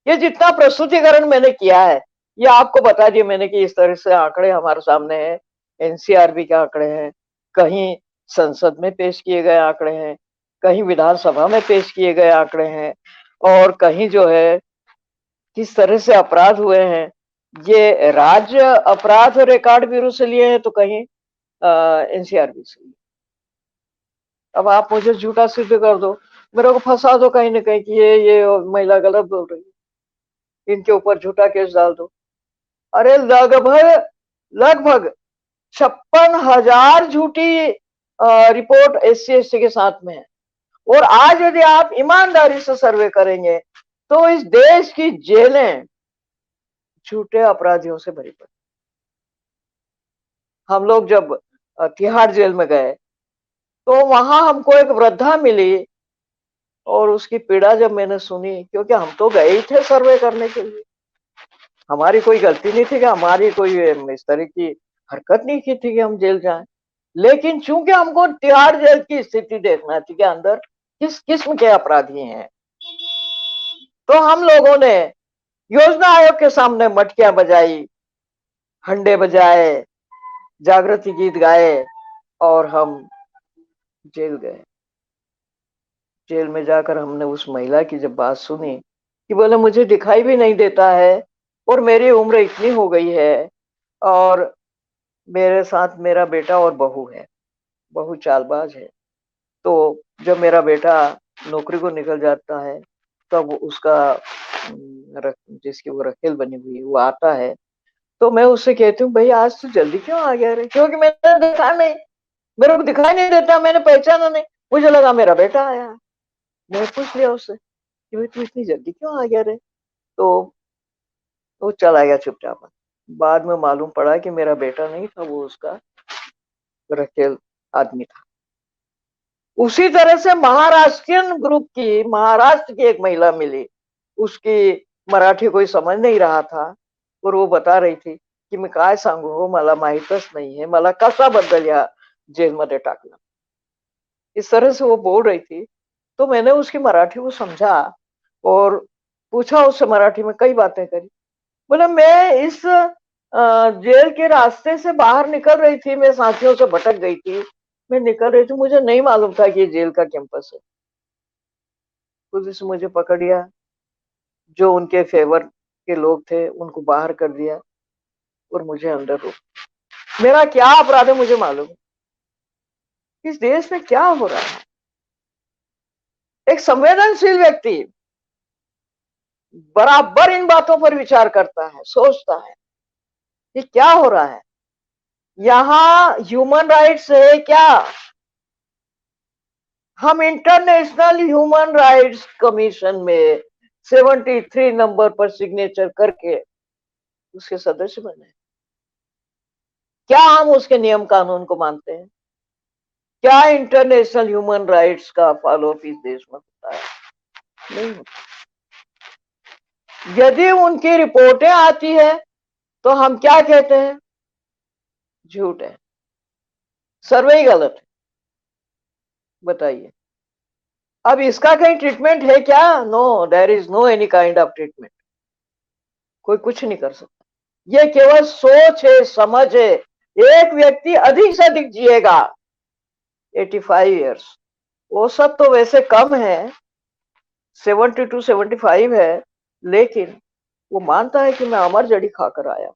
ये जितना प्रस्तुतिकरण मैंने किया है, ये आपको बता दिया मैंने कि इस तरह से आंकड़े हमारे सामने हैं, एनसीआरबी के आंकड़े हैं, कहीं संसद में पेश किए गए आंकड़े हैं, कहीं विधानसभा में पेश किए गए आंकड़े हैं, और कहीं जो है किस तरह से अपराध हुए हैं, ये राज्य अपराध रिकॉर्ड ब्यूरो से लिए हैं, तो कहीं एनसीआरबी से लिए। अब आप मुझे झूठा सिद्ध कर दो, मेरे को फंसा दो कहीं ना कहीं कि ये महिला गलत बोल रही है, इनके ऊपर झूठा केस डाल दो। अरे लगभग लगभग 56,000 झूठी रिपोर्ट SC ST के साथ में है। और आज यदि आप ईमानदारी से सर्वे करेंगे तो इस देश की जेलें झूठे अपराधियों से भरी पड़ी। हम लोग जब तिहाड़ जेल में गए तो वहां हमको एक वृद्धा मिली, और उसकी पीड़ा जब मैंने सुनी, क्योंकि हम तो गए ही थे सर्वे करने के लिए, हमारी कोई गलती नहीं थी, कि हमारी कोई इस तरह की हरकत नहीं की थी कि हम जेल जाएं, लेकिन चूंकि हमको तिहाड़ जेल की स्थिति देखना थी कि अंदर किस किस्म के अपराधी हैं, तो हम लोगों ने योजना आयोग के सामने मटकियां बजाई, हंडे बजाए, जागृति गीत गाए, और हम जेल गए। जेल में जाकर हमने उस महिला की जब बात सुनी कि बोले मुझे दिखाई भी नहीं देता है, और मेरी उम्र इतनी हो गई है, और मेरे साथ मेरा बेटा और बहू है, बहू चालबाज है, तो जब मेरा बेटा नौकरी को निकल जाता है तब उसका जिसकी वो रखेल बनी हुई है वो आता है, तो मैं उससे कहती हूँ भाई आज तो जल्दी क्यों आ गया रे, क्योंकि मैंने देखा नहीं, मेरे को दिखाई नहीं देता, मैंने पहचाना नहीं, मुझे लगा मेरा बेटा आया। मैंने पूछ लिया उससे कि भाई तू इतनी जल्दी क्यों आ गया रे, तो वो चला गया चुपचाप। बाद में मालूम पड़ा कि मेरा बेटा नहीं था, वो उसका रखेल आदमी था। उसी तरह से महाराष्ट्रियन ग्रुप की, महाराष्ट्र की एक महिला मिली, उसकी मराठी कोई समझ नहीं रहा था, और वो बता रही थी की मी काय सांगू हो, मला माहीतच नाहीये, मला कशाबद्दल या जेलमध्ये टाकलं, इस तरह से वो बोल रही थी। तो मैंने उसकी मराठी को समझा और पूछा उससे मराठी में, कई बातें करी। बोले मैं इस जेल के रास्ते से बाहर निकल रही थी, मैं साथियों से भटक गई थी, मैं निकल रही थी, मुझे नहीं मालूम था कि ये जेल का कैंपस है। पुलिस मुझे पकड़ लिया, जो उनके फेवर के लोग थे उनको बाहर कर दिया, और मुझे अंदर रोक। मेरा क्या अपराध है मुझे मालूम है, इस देश में क्या हो रहा है। एक संवेदनशील व्यक्ति बराबर इन बातों पर विचार करता है, सोचता है कि क्या हो रहा है, यहाँ ह्यूमन राइट्स है क्या। हम इंटरनेशनल ह्यूमन राइट्स कमीशन में 73 नंबर पर सिग्नेचर करके उसके सदस्य बने, क्या हम उसके नियम कानून को मानते हैं? क्या इंटरनेशनल ह्यूमन राइट्स का फॉलो अप इस देश में होता है? नहीं होता। यदि उनकी रिपोर्टें आती है तो हम क्या कहते हैं? झूठ है, सर्वे ही गलत है। बताइए, अब इसका कहीं ट्रीटमेंट है क्या? No, there is no any kind of treatment. कोई कुछ नहीं कर सकता, ये केवल सोच है, समझ है। एक व्यक्ति अधिक से अधिक जिएगा 85 ईयर्स, वो सब तो वैसे कम है, 72 75 है, लेकिन वो मानता है कि मैं अमर जड़ी खाकर आया।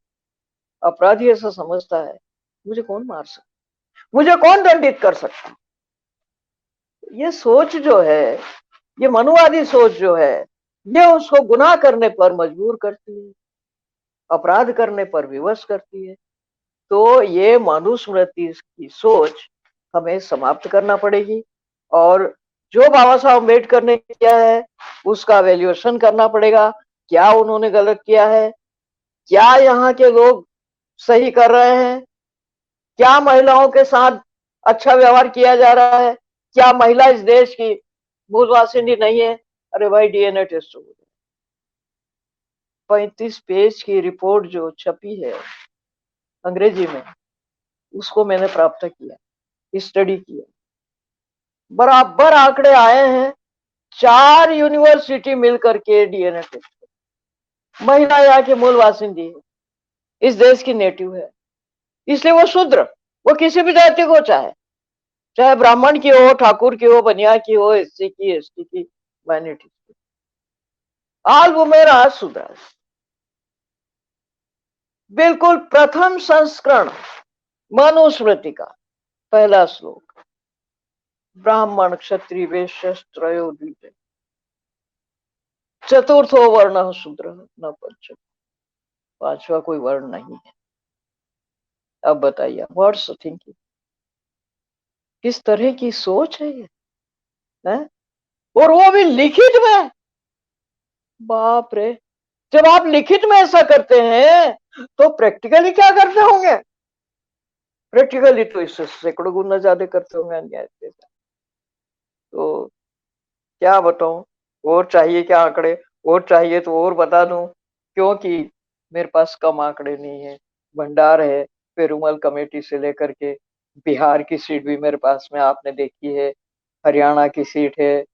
अपराधी ऐसा समझता है, मुझे कौन मार सकता, मुझे कौन दंडित कर सकता। ये सोच जो है, ये मनुवादी सोच जो है, ये उसको गुनाह करने पर मजबूर करती है, अपराध करने पर विवश करती है। तो ये मनुस्मृति की सोच हमें समाप्त करना पड़ेगी, और जो बाबा साहब अम्बेडकर ने किया है उसका वैल्यूएशन करना पड़ेगा। क्या उन्होंने गलत किया है? क्या यहाँ के लोग सही कर रहे हैं? क्या महिलाओं के साथ अच्छा व्यवहार किया जा रहा है? क्या महिला इस देश की मूल वासिनी नहीं है? अरे भाई, डीएनए टेस्ट हो गया। 35 पेज की रिपोर्ट जो छपी है अंग्रेजी में, उसको मैंने प्राप्त किया, स्टडी किया, बराबर आंकड़े आए हैं। 4 यूनिवर्सिटी मिलकर के डीएनए टेस्ट, महिला यहाँ की मूल वासिंदी है, इस देश की नेटिव है, इसलिए वो शूद्र, वो किसी भी जाति को चाहे, चाहे ब्राह्मण की हो, ठाकुर की हो, बनिया की हो, एससी की, एसटी की, माइनॉरिटी की, ऑल वुमेन आर शूद्रास। बिल्कुल प्रथम संस्करण मनुस्मृति का पहला श्लोक, ब्राह्मण क्षत्रिय वैश्य त्रयो द्विज, चतुर्थो वर्ण शूद्र न पंचम, पांचवा कोई वर्ण नहीं है। अब बताइए व्हाट्स थिंकिंग, किस तरह की सोच है ये, है? और वो भी लिखित में, बाप रे। जब आप लिखित में ऐसा करते हैं तो प्रैक्टिकली क्या करते होंगे? प्रैक्टिकली तो इससे सैकड़ों गुना ज्यादा करते होंगे अन्याय से। तो क्या बताऊं, और चाहिए क्या आंकड़े, और चाहिए तो और बता दूं, क्योंकि मेरे पास कम आंकड़े नहीं है। भंडार है, पेरुमल कमेटी से लेकर के बिहार की सीट भी मेरे पास में आपने देखी है, हरियाणा की सीट है,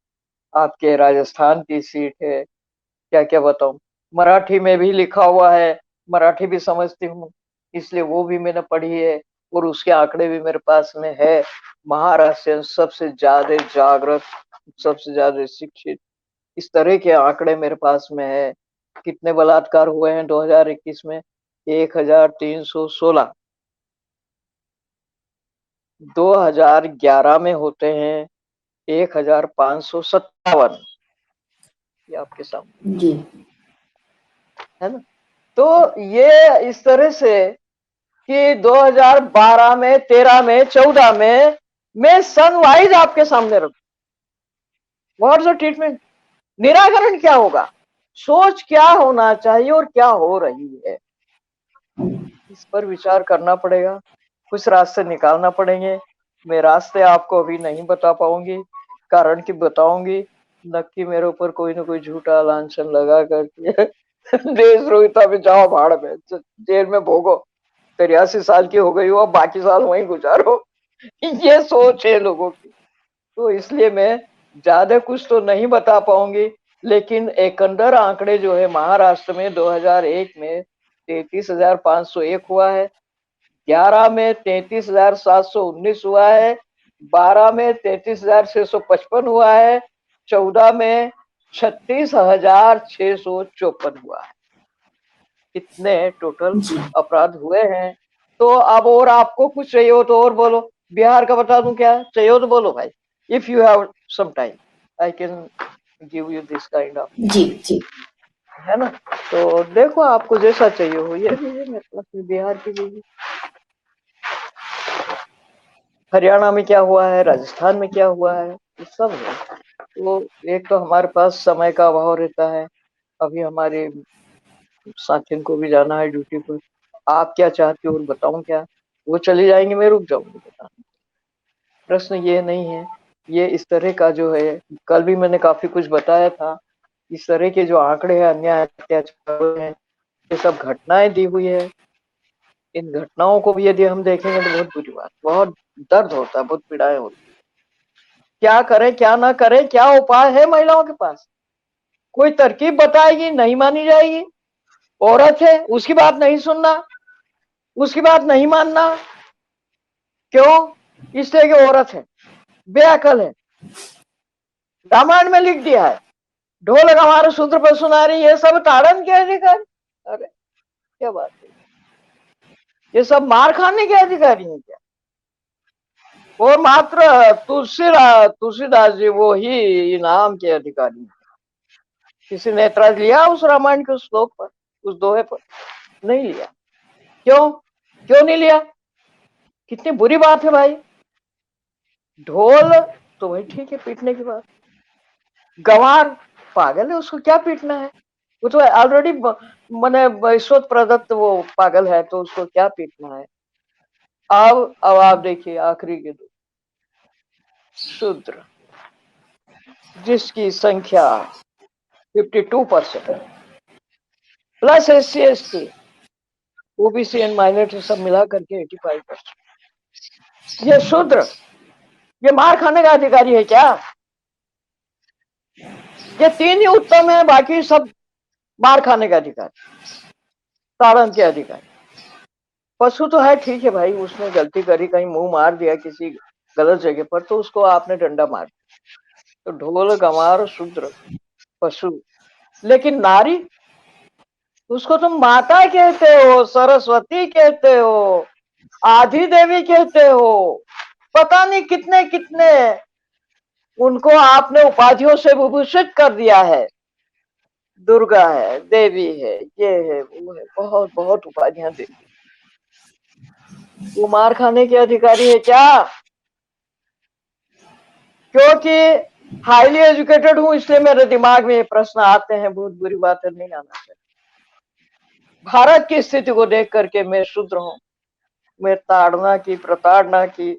आपके राजस्थान की सीट है, क्या क्या बताऊं। मराठी में भी लिखा हुआ है, मराठी भी समझती हूँ, इसलिए वो भी मैंने पढ़ी है, और उसके आंकड़े भी मेरे पास में है। महाराष्ट्र सबसे ज्यादा जागृत, सबसे ज्यादा शिक्षित, इस तरह के आंकड़े मेरे पास में है। कितने बलात्कार हुए हैं 2021 में? 1316। 2011 में होते हैं 1557। ये आपके सामने जी है ना। तो ये इस तरह से कि 2012 में, 13 में, 14 में मैं सन वाइज आपके सामने रखूं, व्हाट्स द ट्रीटमेंट, निराकरण क्या होगा, सोच क्या होना चाहिए और क्या हो रही है, इस पर विचार करना पड़ेगा, कुछ रास्ते निकालना पड़ेंगे। मैं रास्ते आपको अभी नहीं बता पाऊंगी, कारण कि बताऊंगी नक्की मेरे ऊपर कोई ना कोई झूठा लांछन लगा करके देशद्रोहिता में जाओ भाड़ में, जेल में भोगो, 83 साल की हो गई हो, अब बाकी साल वहीं गुजारो। ये सोच है लोगों की। तो इसलिए मैं ज्यादा कुछ तो नहीं बता पाऊंगी, लेकिन एकंदर आंकड़े जो है, महाराष्ट्र में 2001 में 33,501 हुआ है, 11 में 33,719 हुआ है, 12 में 33,655 हुआ है, 14 में 36,654 हुआ है। कितने टोटल जी अपराध हुए हैं। तो अब और आपको कुछ चाहिए हो तो और बोलो, बिहार का बता दूं क्या चाहिए हो तो बोलो भाई, if you have some time I can give you this kind of, जी जी है ना। तो देखो आपको जैसा चाहिए हो, ये भी है मेरे पास में, बिहार की भी है, हरियाणा में क्या हुआ है, राजस्थान में क्या हुआ है, ये सब है। तो एक तो हमारे पास समय का अभाव रहता है, अभी हमारे साथियों को भी जाना है ड्यूटी पर। आप क्या चाहते हो और बताऊं क्या, वो चली जाएंगे, मैं रुक जाऊंगी बताने। प्रश्न ये नहीं है, ये इस तरह का जो है, कल भी मैंने काफी कुछ बताया था, इस तरह के जो आंकड़े हैं, अन्याय अत्याचार हैं, ये सब घटनाएं दी हुई है। इन घटनाओं को भी यदि हम देखेंगे तो बहुत बुरी बात, बहुत दर्द होता है, बहुत पीड़ाएं होती है। क्या करें क्या ना करें, क्या उपाय है महिलाओं के पास? कोई तरकीब बताएगी, नहीं मानी जाएगी। औरत है, उसकी बात नहीं सुनना, उसकी बात नहीं मानना, क्यों? इसलिए कि औरत है, बेअकल है। रामायण में लिख दिया है, ढोल हमारे सूत्र पर सुनारी, ये सब ताड़न के अधिकारी। अरे क्या बात है, ये सब मार खाने के अधिकारी हैं क्या? और मात्र तुलसीदास जी वो ही इनाम के अधिकारी हैं। किसी ने ऐतराज लिया उस रामायण के उस श्लोक पर, उस दोहे पर? नहीं लिया। क्यों? क्यों नहीं लिया? कितनी बुरी बात है भाई। ढोल तो भाई ठीक है, पीटने की बात, गंवार पागल है, उसको क्या पीटना है? वो तो ऑलरेडी मैंने ईश्वर प्रदत्त वो पागल है, तो उसको क्या पीटना है? अब आप देखिए आखिरी के दो, शूद्र जिसकी संख्या 52% plus SC ST OBC and minority सब मिला करके 85%, ये शूद्र, ये मार खाने का अधिकारी है क्या? ये तीन ही उत्तम है, बाकी सब मार खाने का अधिकारी, ताड़न के अधिकारी। पशु तो है, ठीक है भाई, उसने गलती करी, कहीं मुंह मार दिया किसी गलत जगह पर, तो उसको आपने डंडा मार दिया। तो ढोल गंवार शूद्र पशु, लेकिन नारी, उसको तुम माता कहते हो, सरस्वती कहते हो, आदि देवी कहते हो, पता नहीं कितने कितने उनको आपने उपाधियों से विभूषित कर दिया है। दुर्गा है, देवी है, ये है, वो है, बहुत बहुत उपाधियां दे दी। वो मार खाने के अधिकारी है क्या? क्योंकि हाईली एजुकेटेड हूं, इसलिए मेरे दिमाग में ये प्रश्न आते हैं। बहुत बुरी बात है, नहीं आना चाहिए। भारत की स्थिति को देख करके मैं शूद्र हूं, मैं ताड़ना की प्रताड़ना की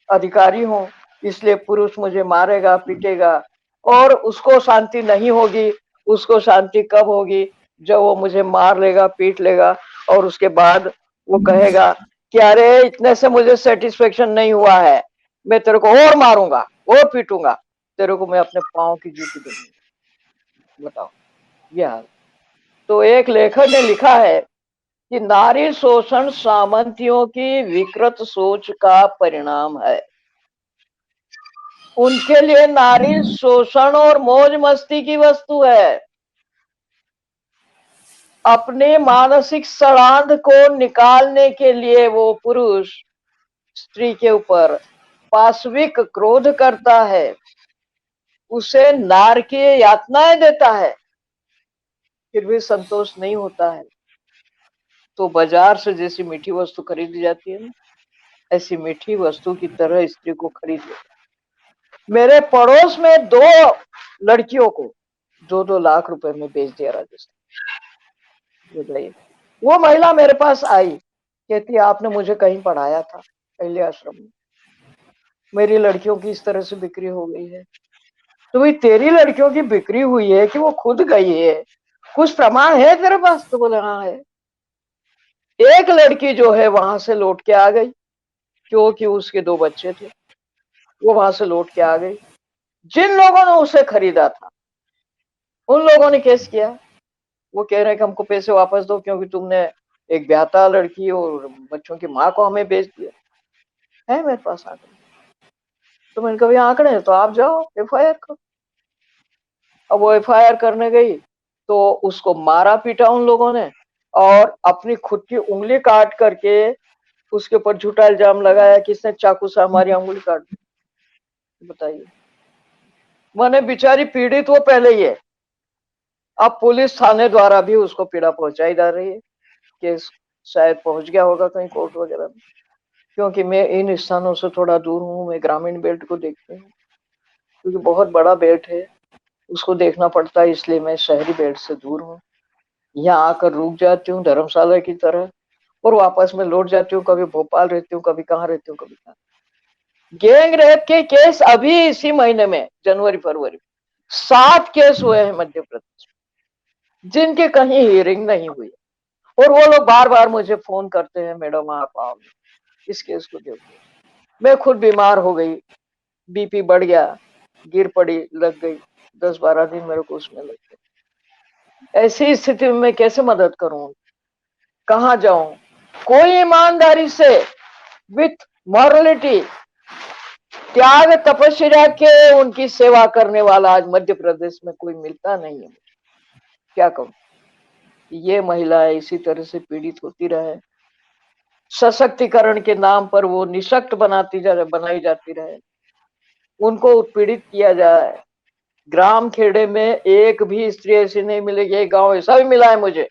अधिकारी हूं, इसलिए पुरुष मुझे मारेगा पीटेगा, और उसको शांति नहीं होगी। उसको शांति कब होगी? जब वो मुझे मार लेगा, पीट लेगा, और उसके बाद वो कहेगा कि अरे इतने से मुझे सेटिस्फेक्शन नहीं हुआ है, मैं तेरे को और मारूंगा और पीटूंगा, तेरे को मैं अपने पाँव की जूती दूंगा। बताओ, ये हाल। तो एक लेखक ने लिखा है कि नारी शोषण सामंतियों की विकृत सोच का परिणाम है। उनके लिए नारी शोषण और मौज मस्ती की वस्तु है। अपने मानसिक सड़ांध को निकालने के लिए वो पुरुष स्त्री के ऊपर पाशविक क्रोध करता है, उसे नारकीय यातनाएं देता है, फिर भी संतोष नहीं होता है। तो बाजार से जैसी मीठी वस्तु खरीदी जाती है ना, ऐसी मीठी वस्तु की तरह स्त्री को खरीद लेता। मेरे पड़ोस में 2 लड़कियों को 2-2 लाख रुपए में बेच दिया राजस्थान। बताइए। वो महिला मेरे पास आई, कहती आपने मुझे कहीं पढ़ाया था पहले आश्रम में, मेरी लड़कियों की इस तरह से बिक्री हो गई है। तो भाई तेरी लड़कियों की बिक्री हुई है कि वो खुद गई है, कुछ प्रमाण है तेरे पास? तो बोले हाँ है। एक लड़की जो है वहां से लौट के आ गई, क्योंकि उसके 2 बच्चे थे, वो वहां से लौट के आ गई। जिन लोगों ने उसे खरीदा था उन लोगों ने केस किया। वो कह रहे हैं कि हमको पैसे वापस दो, क्योंकि तुमने एक ब्याहता लड़की और बच्चों की माँ को हमें बेच दिया है। मेरे पास आंकड़े, तो मैंने कहा आंकड़े हैं तो आप जाओ FIR करो। अब वो FIR करने गई तो उसको मारा पीटा उन लोगों ने, और अपनी खुद की उंगली काट करके उसके ऊपर झूठा इल्जाम लगाया कि इसने चाकू से हमारी उंगली काट दी। बताइए, मैंने बेचारी पीड़ित वो पहले ही है, अब पुलिस थाने द्वारा भी उसको पीड़ा पहुंचाई जा रही है। केस शायद पहुंच गया होगा कहीं कोर्ट वगैरह में, क्योंकि मैं इन स्थानों से थोड़ा दूर हूँ। मैं ग्रामीण बेल्ट को देखती हूँ, क्योंकि बहुत बड़ा बेल्ट है, उसको देखना पड़ता है, इसलिए मैं शहरी बेल्ट से दूर हूँ। यहाँ आकर रुक जाती हूँ धर्मशाला की तरह, और वापस में लौट जाती हूँ। कभी भोपाल रहती हूँ, कभी कहाँ रहती हूँ, कभी कहाँ। गैंग रेप के केस अभी इसी महीने में जनवरी फरवरी 7 केस हुए हैं मध्य प्रदेश, जिनके कहीं हियरिंग नहीं हुई। और वो लोग बार बार मुझे फोन करते हैं, मैडम आप आओ इस केस को देखो। मैं खुद बीमार हो गई, BP बढ़ गया, गिर पड़ी, लग गई, 10-12 दिन मेरे को उसमें लग गए। ऐसी स्थिति में मैं कैसे मदद करूं? कहाँ जाऊं? कोई ईमानदारी से विथ मॉरलिटी त्याग तपस्या के उनकी सेवा करने वाला आज मध्य प्रदेश में कोई मिलता नहीं है। क्या कहूं? ये महिलाएं इसी तरह से पीड़ित होती रहे, सशक्तिकरण के नाम पर वो निशक्त बनाई जाती रहे, उनको उत्पीड़ित किया जाए। ग्राम खेड़े में एक भी स्त्री ऐसी नहीं मिलेगी, एक गांव ऐसा भी मिला है मुझे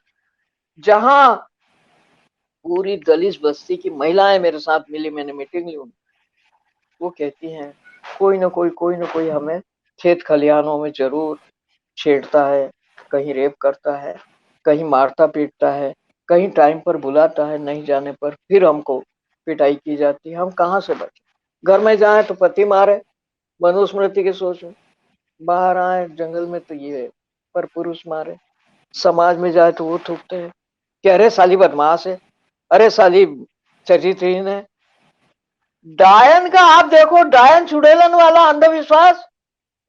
जहां पूरी दलित बस्ती की महिलाएं मेरे साथ मिली, मैंने मीटिंग ली। वो कहती हैं कोई ना कोई हमें खेत खलिहानों में जरूर छेड़ता है, कहीं रेप करता है, कहीं मारता पीटता है, कहीं टाइम पर बुलाता है, नहीं जाने पर फिर हमको पिटाई की जाती है। हम कहाँ से बचे? घर में जाए तो पति मारे, मनुस्मृति की सोच में, बाहर आए जंगल में तो ये पर पुरुष मारे, समाज में जाए तो वो थूकते हैं कि अरे साली बदमाश है, अरे साली चरित्रहीन है। डायन का आप देखो, डायन चुड़ैलन वाला अंधविश्वास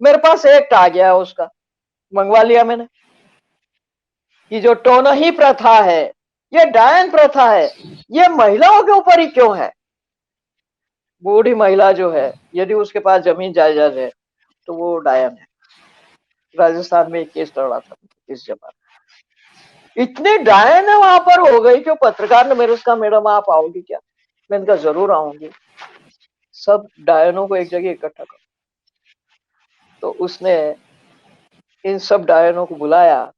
मेरे पास एक आ गया है, उसका मंगवा लिया मैंने कि जो टोनही प्रथा है, ये डायन प्रथा है, ये महिलाओं के ऊपर ही क्यों है? बूढ़ी महिला जो है, यदि उसके पास जमीन जायदाद है तो वो डायन है। राजस्थान में एक केस लड़ा था इस जमाने, इतनी डायन है वहां पर हो गई कि पत्रकार ने मेरे से कहा, मैडम आप आओगी क्या? मैंने कहा जरूर आऊंगी, सब डायनों को एक जगह इकट्ठा करो। तो उसने इन सब डायनों को बुलाया,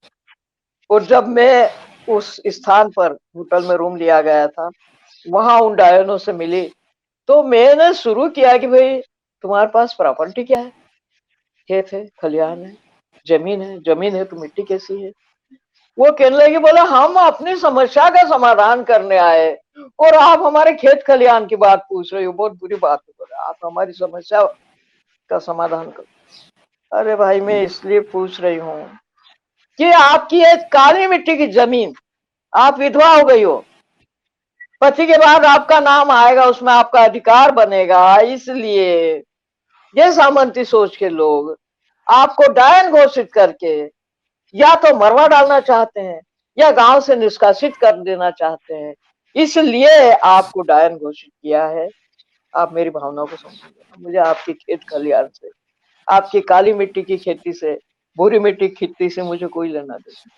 और जब मैं उस स्थान पर होटल में रूम लिया गया था, वहां उन डायनों से मिली, तो मैंने शुरू किया कि भाई तुम्हारे पास प्रॉपर्टी क्या है? खेत है, खलिहान है, जमीन है। जमीन है तो मिट्टी कैसी है? वो कहने लगी, बोला हम अपनी समस्या का समाधान करने आए और आप हमारे खेत खलिहान की बात पूछ रही हो, बहुत बुरी बात है। बोला आप हमारी समस्या का समाधान करो। अरे भाई मैं इसलिए पूछ रही हूँ कि आपकी ये काली मिट्टी की जमीन, आप विधवा हो गई हो, पति के बाद आपका नाम आएगा, उसमें आपका अधिकार बनेगा, इसलिए ये सामंती सोच के लोग आपको डायन घोषित करके या तो मरवा डालना चाहते हैं या गांव से निष्कासित कर देना चाहते हैं, इसलिए आपको डायन घोषित किया है। आप मेरी भावनाओं को समझिए। मुझे आपकी खेत खलिहान से, आपकी काली मिट्टी की खेती से, भूरी मिट्टी की खेती से मुझे कोई लेना देना।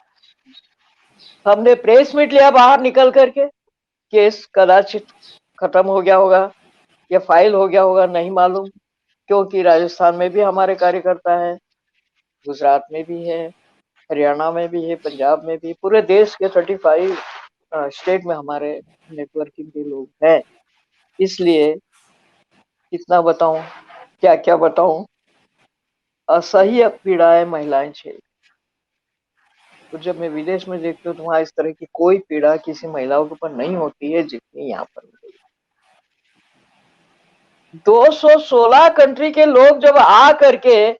हमने प्रेस मीट लिया बाहर निकल करके, केस कदाचित खत्म हो गया होगा या फाइल हो गया होगा, नहीं मालूम, क्योंकि राजस्थान में भी हमारे कार्यकर्ता है, गुजरात में भी है, हरियाणा में भी है, पंजाब में भी, पूरे देश के 35 स्टेट में हमारे नेटवर्किंग के लोग हैं। इसलिए कितना बताऊं, क्या क्या बताऊं, असह्य पीड़ाएं महिलाएं झेल। तो जब मैं विदेश में देखती हूँ तो वहां इस तरह की कोई पीड़ा किसी महिलाओं के ऊपर नहीं होती है जितनी यहाँ पर मिली। 216 कंट्री के लोग जब आ करके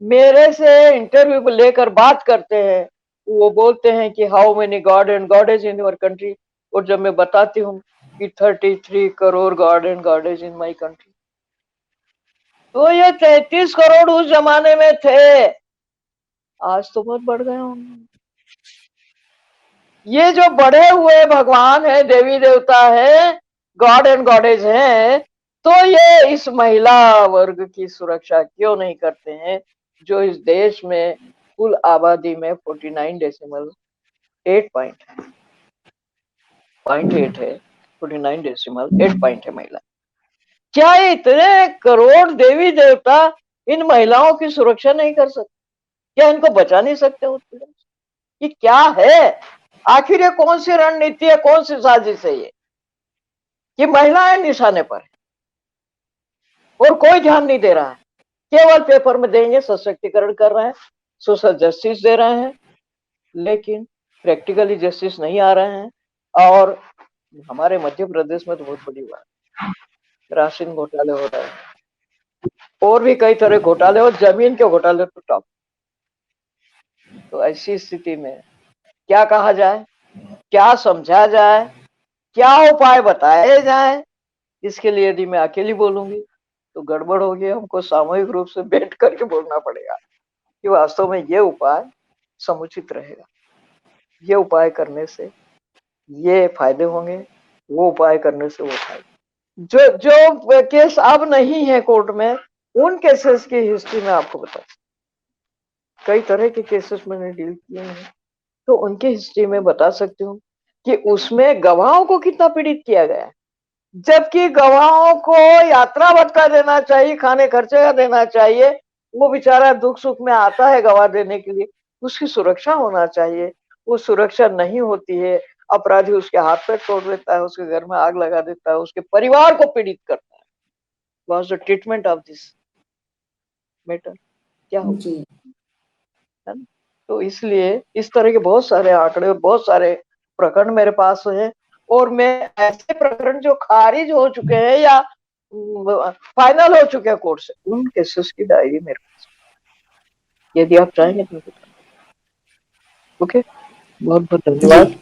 मेरे से इंटरव्यू लेकर बात करते हैं, वो बोलते हैं कि how many God and goddess in your country, और जब मैं बताती हूँ कि 33 crore God and goddess in my country, तो ये 33 करोड़ उस जमाने में थे, आज तो बहुत बढ़ गए होंगे। ये जो बढ़े हुए भगवान है, देवी देवता है, गॉड एंड गॉडेज हैं, तो ये इस महिला वर्ग की सुरक्षा क्यों नहीं करते हैं, जो इस देश में कुल आबादी में 49.8 पॉइंट 8 है, 49.8 पॉइंट है महिला। क्या इतने करोड़ देवी देवता इन महिलाओं की सुरक्षा नहीं कर सकते? क्या इनको बचा नहीं सकते उत्पीड़न से? ये क्या है? आखिर ये कौन सी रणनीति है, कौन सी साजिश है ये कि महिलाएं निशाने पर है और कोई ध्यान नहीं दे रहा है? केवल पेपर में देंगे, सशक्तिकरण कर रहे हैं, सोशल जस्टिस दे रहे हैं, लेकिन प्रैक्टिकली जस्टिस नहीं आ रहे हैं। और हमारे मध्य प्रदेश में तो बहुत बड़ी बात, राशन घोटाले हो रहे हैं और भी कई तरह घोटाले, और जमीन के घोटाले तो टॉप। तो ऐसी स्थिति में क्या कहा जाए, क्या समझा जाए, क्या उपाय बताए जाए, इसके लिए यदि मैं अकेली बोलूंगी तो गड़बड़ होगी। हमको सामूहिक रूप से बैठ करके बोलना पड़ेगा कि वास्तव में ये उपाय समुचित रहेगा, ये उपाय करने से ये फायदे होंगे, वो उपाय करने से वो फायदे। जो जो केस अब नहीं है कोर्ट में, उन केसेस की हिस्ट्री में आपको बता, कई तरह के केसेस मैंने डील किए हैं, तो उनकी हिस्ट्री में बता सकती हूँ कि उसमें गवाहों को कितना पीड़ित किया गया है, जबकि गवाहों को यात्रा भत्ता देना चाहिए, खाने खर्चे का देना चाहिए, वो बेचारा दुख सुख में आता है गवाह देने के लिए, उसकी सुरक्षा होना चाहिए, वो सुरक्षा नहीं होती है, अपराधी उसके हाथ पैर तोड़ देता है, उसके घर में आग लगा देता है, उसके परिवार को पीड़ित करता है। Was the treatment of this matter, क्या हो, है ना? तो इसलिए इस तरह के बहुत सारे आंकड़े और बहुत सारे प्रकरण मेरे पास हैं, और मैं ऐसे प्रकरण जो खारिज हो चुके हैं या फाइनल हो चुके हैं कोर्ट से, उन केसेस की डायरी मेरे पास, यदि आप चाहेंगे तो। ओके, बहुत बहुत जी। धन्यवाद।